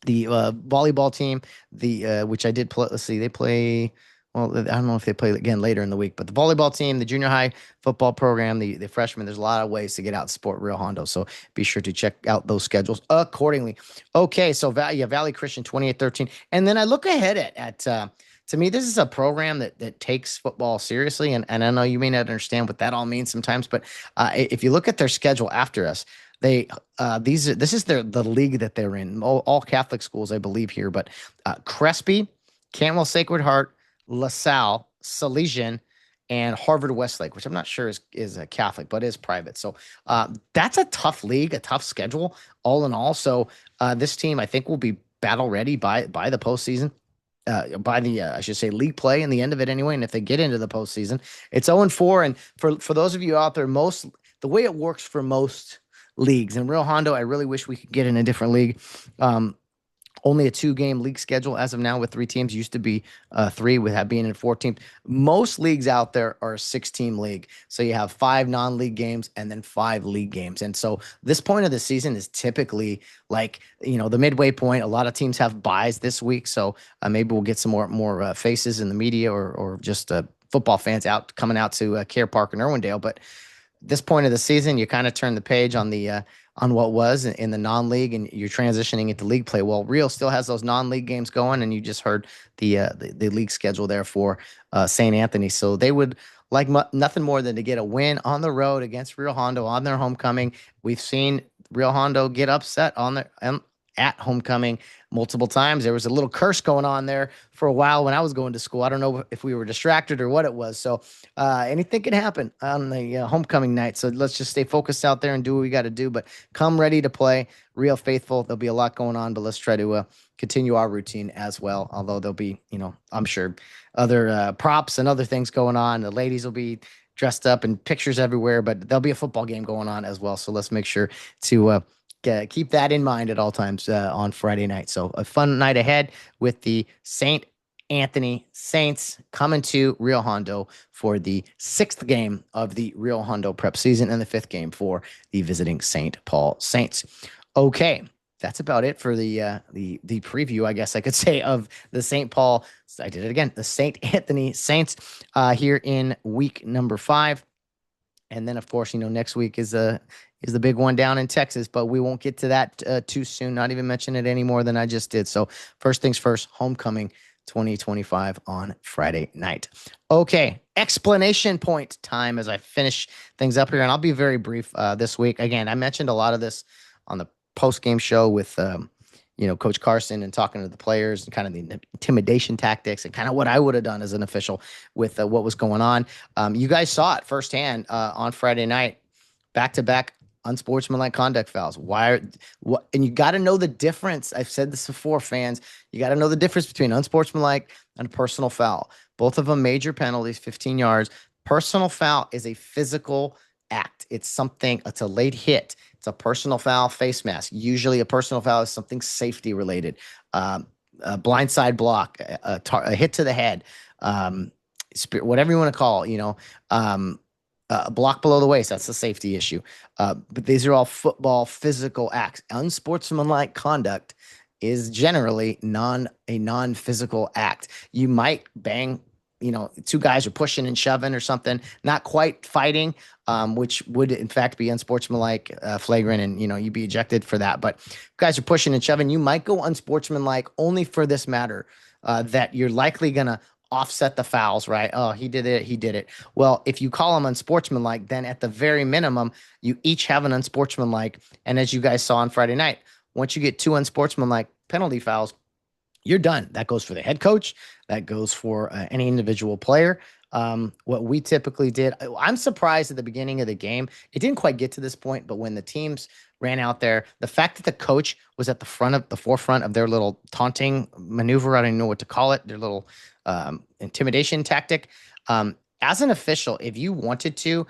Speaker 2: the volleyball team. Which I did play. Let's see, they play. Well, I don't know if they play again later in the week, but the volleyball team, the junior high football program, the freshmen, there's a lot of ways to get out and support Rio Hondo. So be sure to check out those schedules accordingly. Okay, so Valley Christian 28-13. And then I look ahead at to me, this is a program that takes football seriously. And I know you may not understand what that all means sometimes, but if you look at their schedule after us, this is the league that they're in. All Catholic schools, I believe, here, but Crespi, Cantwell Sacred Heart, LaSalle, Salesian, and Harvard Westlake, which I'm not sure is a Catholic, but is private. So that's a tough league, a tough schedule, all in all. So this team, I think, will be battle ready by the postseason. By the I should say league play in the end of it anyway. And if they get into the postseason, it's 0-4. And for those of you out there, the way it works for most leagues, and Rio Hondo, I really wish we could get in a different league. Only a 2-game league schedule as of now with 3 teams. Used to be 3 with being in 4 teams. Most leagues out there are a 6-team league. So you have 5 non-league games and then 5 league games. And so this point of the season is typically like, the midway point. A lot of teams have buys this week. So maybe we'll get some more faces in the media or just football fans coming out to Care Park in Irwindale. But this point of the season, you kind of turn the page on what was in the non-league, and you're transitioning into league play. Well, Rio still has those non-league games going, and you just heard the league schedule there for St. Anthony. So they would like nothing more than to get a win on the road against Rio Hondo on their homecoming. We've seen Rio Hondo get upset at homecoming multiple times. There was a little curse going on there for a while when I was going to school. I don't know if we were distracted or what it was. So anything can happen on the homecoming night. So let's just stay focused out there and do what we got to do. But come ready to play. Real faithful. There'll be a lot going on, but let's try to continue our routine as well. Although there'll be, I'm sure, other props and other things going on. The ladies will be dressed up and pictures everywhere, but there'll be a football game going on as well. So let's make sure to keep that in mind at all times on Friday night. So a fun night ahead with the St. Anthony Saints coming to Rio Hondo for the 6th game of the Rio Hondo Prep season and the 5th game for the visiting St. Paul Saints. Okay, that's about it for the preview, I guess I could say, of the St. Paul. I did it again. The St. Anthony Saints here in week number 5, and then of course next week is the big one down in Texas, but we won't get to that too soon. Not even mention it any more than I just did. So first things first, homecoming 2025 on Friday night. Okay, explanation point time as I finish things up here, and I'll be very brief this week. Again, I mentioned a lot of this on the post-game show with Coach Carson and talking to the players and kind of the intimidation tactics and kind of what I would have done as an official with what was going on. You guys saw it firsthand on Friday night, back-to-back unsportsmanlike conduct fouls. And you got to know the difference. I've said this before, fans. You got to know the difference between unsportsmanlike and personal foul. Both of them major penalties, 15 yards. Personal foul is a physical act. It's a late hit. It's a personal foul, face mask. Usually a personal foul is something safety related. A blindside block, a hit to the head, whatever you want to call it, a block below the waist, that's a safety issue. But these are all football physical acts. Unsportsmanlike conduct is generally a non-physical act. You might bang, two guys are pushing and shoving or something, not quite fighting, which would in fact be unsportsmanlike, flagrant, and you'd be ejected for that. But guys are pushing and shoving, you might go unsportsmanlike only for this matter, that you're likely gonna offset the fouls, right? Oh, he did it. Well, if you call them unsportsmanlike, then at the very minimum, you each have an unsportsmanlike. And as you guys saw on Friday night, once you get 2 unsportsmanlike penalty fouls, you're done. That goes for the head coach. That goes for any individual player. What we typically did, I'm surprised at the beginning of the game, it didn't quite get to this point, but when the teams ran out there, the fact that the coach was at the forefront of their little taunting maneuver, I don't even know what to call it, their little intimidation tactic. As an official, if you wanted to,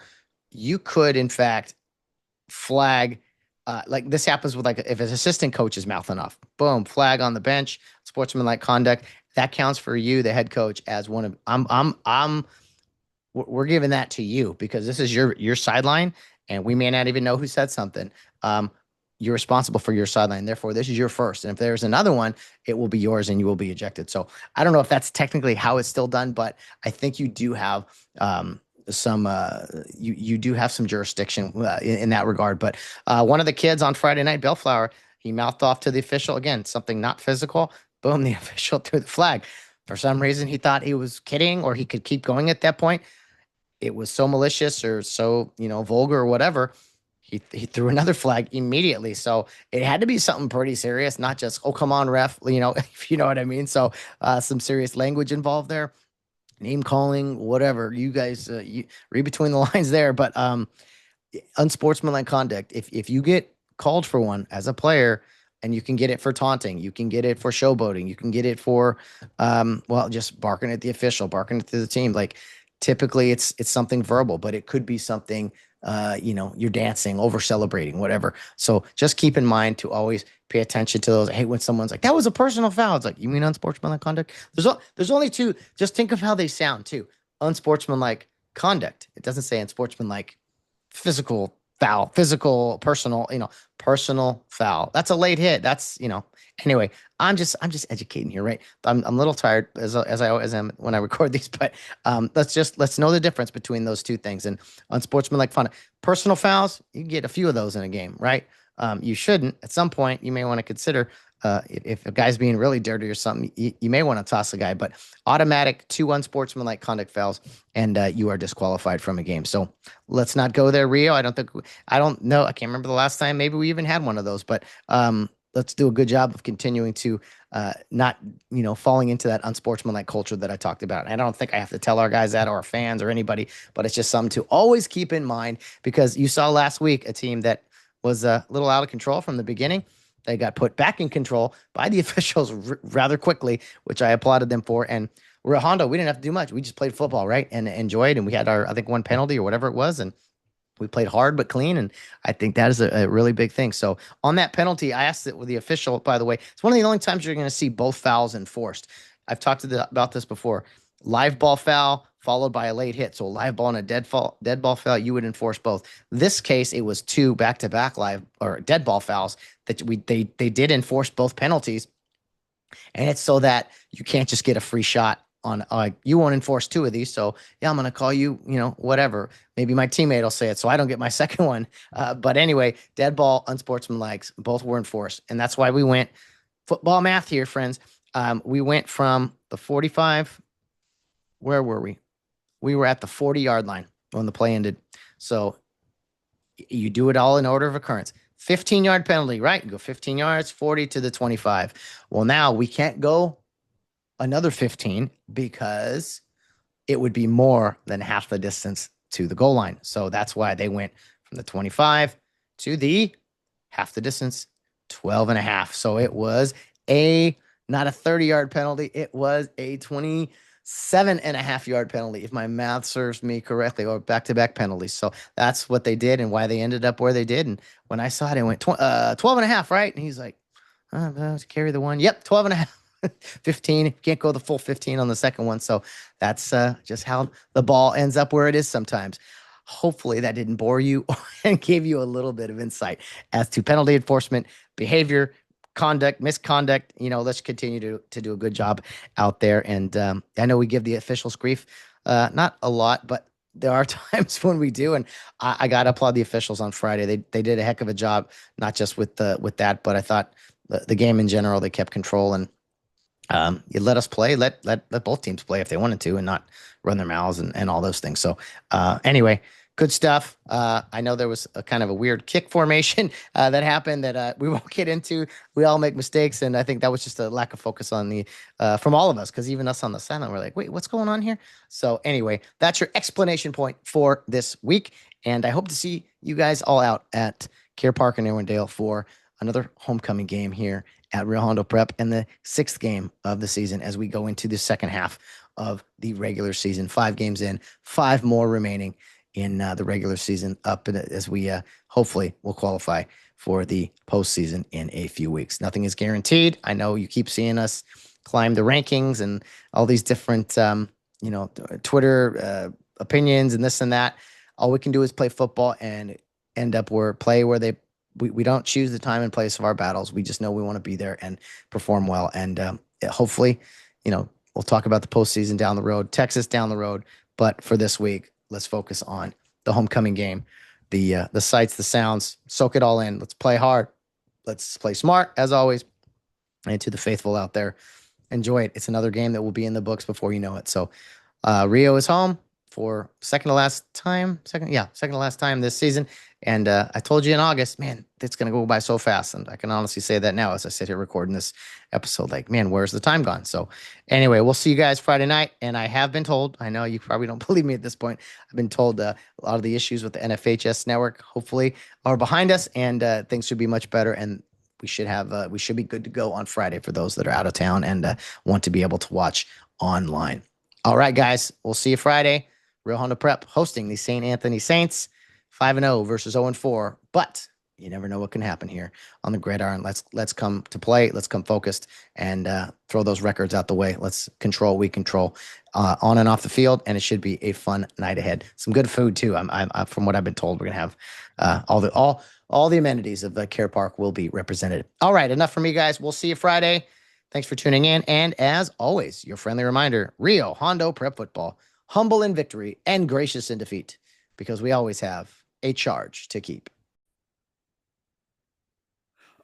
Speaker 2: you could in fact flag, like this happens with, like, if an assistant coach is mouthing off, boom, flag on the bench, sportsmanlike conduct. That counts for you, the head coach, as one of, we're giving that to you because this is your sideline, and we may not even know who said something. You're responsible for your sideline. Therefore, this is your first. And if there's another one, it will be yours and you will be ejected. So I don't know if that's technically how it's still done, but I think you do have you do have some jurisdiction in that regard. But one of the kids on Friday night, Bellflower, he mouthed off to the official, again, something not physical. Boom, the official threw the flag. For some reason, he thought he was kidding or he could keep going at that point. It was so malicious or so, vulgar or whatever. He threw another flag immediately. So it had to be something pretty serious, not just, oh, come on, ref, if you know what I mean. So some serious language involved there, name calling, whatever. You guys you read between the lines there. But unsportsmanlike conduct, if you get called for one as a player, and you can get it for taunting, you can get it for showboating, you can get it for, just barking at the official, barking at the team. Like typically it's something verbal, but it could be something, you're dancing, over celebrating, whatever. So just keep in mind to always pay attention to those. I hate when someone's like, that was a personal foul. It's like, you mean unsportsmanlike conduct? There's only 2. Just think of how they sound too. Unsportsmanlike conduct. It doesn't say unsportsmanlike physical foul, physical, personal, personal foul. That's a late hit. That's, anyway, I'm just educating here, right? I'm a little tired as I always am when I record these, but let's know the difference between those 2 things. And unsportsmanlike fun, personal fouls, you can get a few of those in a game, right? You shouldn't. At some point, you may want to consider, if a guy's being really dirty or something, you may want to toss a guy, but automatic 2 unsportsmanlike conduct fouls, and you are disqualified from a game. So let's not go there, Rio. I don't know. I can't remember the last time. Maybe we even had one of those, but let's do a good job of continuing to not, falling into that unsportsmanlike culture that I talked about. And I don't think I have to tell our guys that or our fans or anybody, but it's just something to always keep in mind, because you saw last week a team that was a little out of control from the beginning. They got put back in control by the officials rather quickly, which I applauded them for. And Rio Hondo, we didn't have to do much. We just played football, right? And enjoyed. And we had I think, one penalty or whatever it was. And we played hard but clean, and I think that is a really big thing. So on that penalty, I asked it with the official, by the way, it's one of the only times you're going to see both fouls enforced. I've talked about this before. Live ball foul followed by a late hit. So a live ball and a dead ball foul, you would enforce both. This case, it was 2 back-to-back live or dead ball fouls that they did enforce both penalties. And it's so that you can't just get a free shot on you won't enforce 2 of these. So yeah, I'm going to call you, whatever. Maybe my teammate will say it so I don't get my second one. But anyway, dead ball, unsportsmanlike, both were enforced. And that's why we went football math here, friends. We went from the 45. Where were we? We were at the 40-yard line when the play ended. So you do it all in order of occurrence. 15-yard penalty, right? You go 15 yards, 40 to the 25. Well, now we can't go another 15 because it would be more than half the distance to the goal line. So that's why they went from the 25 to the half the distance, 12 and a half. So it was not a 30-yard penalty. It was a 27.5-yard penalty, if my math serves me correctly, or back-to-back penalties. So that's what they did and why they ended up where they did. And when I saw it, I went 12 and a half, right? And he's like, carry the one. Yep, 12 and a half. 15. Can't go the full 15 on the second one. So that's just how the ball ends up where it is sometimes. Hopefully that didn't bore you and gave you a little bit of insight as to penalty enforcement, behavior, conduct, misconduct. Let's continue to do a good job out there. And I know we give the officials grief, not a lot, but there are times when we do. And I got to applaud the officials on Friday. They did a heck of a job, not just with that, but I thought the game in general, they kept control, and you let us play, let both teams play if they wanted to, and not run their mouths and all those things. So anyway, good stuff. I know there was a kind of a weird kick formation that happened that we won't get into. We all make mistakes, and I think that was just a lack of focus on from all of us, because even us on the sideline, we're like, wait, what's going on here? So anyway, that's your explanation point for this week, and I hope to see you guys all out at Care Park in Irwindale for another homecoming game here at Rio Hondo Prep, and the 6th game of the season as we go into the second half of the regular season. 5 games in, 5 more remaining in the regular season, up as we hopefully will qualify for the postseason in a few weeks. Nothing is guaranteed. I know you keep seeing us climb the rankings and all these different, Twitter opinions and this and that. All we can do is play football and end up where we don't choose the time and place of our battles. We just know we want to be there and perform well. And hopefully, we'll talk about the postseason down the road, Texas down the road. But for this week, let's focus on the homecoming game, the sights, the sounds, soak it all in. Let's play hard. Let's play smart, as always. And to the faithful out there, enjoy it. It's another game that will be in the books before you know it. So Rio is home for second to last time this season. And I told you in August, man, it's going to go by so fast. And I can honestly say that now as I sit here recording this episode, like, man, where's the time gone? So anyway, we'll see you guys Friday night. And I have been told, I know you probably don't believe me at this point, I've been told a lot of the issues with the NFHS network hopefully are behind us, and things should be much better. And we should be good to go on Friday for those that are out of town and want to be able to watch online. All right, guys, we'll see you Friday. Rio Hondo Prep hosting the St. Anthony Saints, 5-0 versus 0-4. But you never know what can happen here on the gridiron. Let's come to play. Let's come focused and throw those records out the way. Let's control. We control on and off the field, and it should be a fun night ahead. Some good food too. I'm from what I've been told, we're gonna have all the amenities of the Care Park will be represented. All right, enough for me, guys. We'll see you Friday. Thanks for tuning in, and as always, your friendly reminder: Rio Hondo Prep Football. Humble in victory and gracious in defeat, because we always have a charge to keep.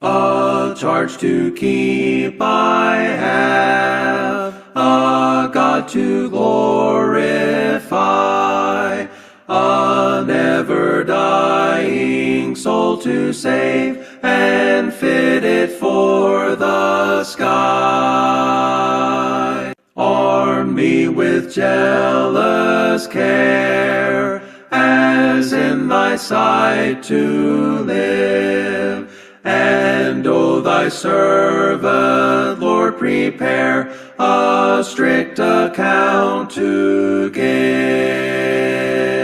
Speaker 4: A charge to keep I have, a God to glorify, a never-dying soul to save, and fit it for the sky. Arm me with jealous care, as in thy sight to live, and oh, thy thy servant, Lord, prepare a strict account to give.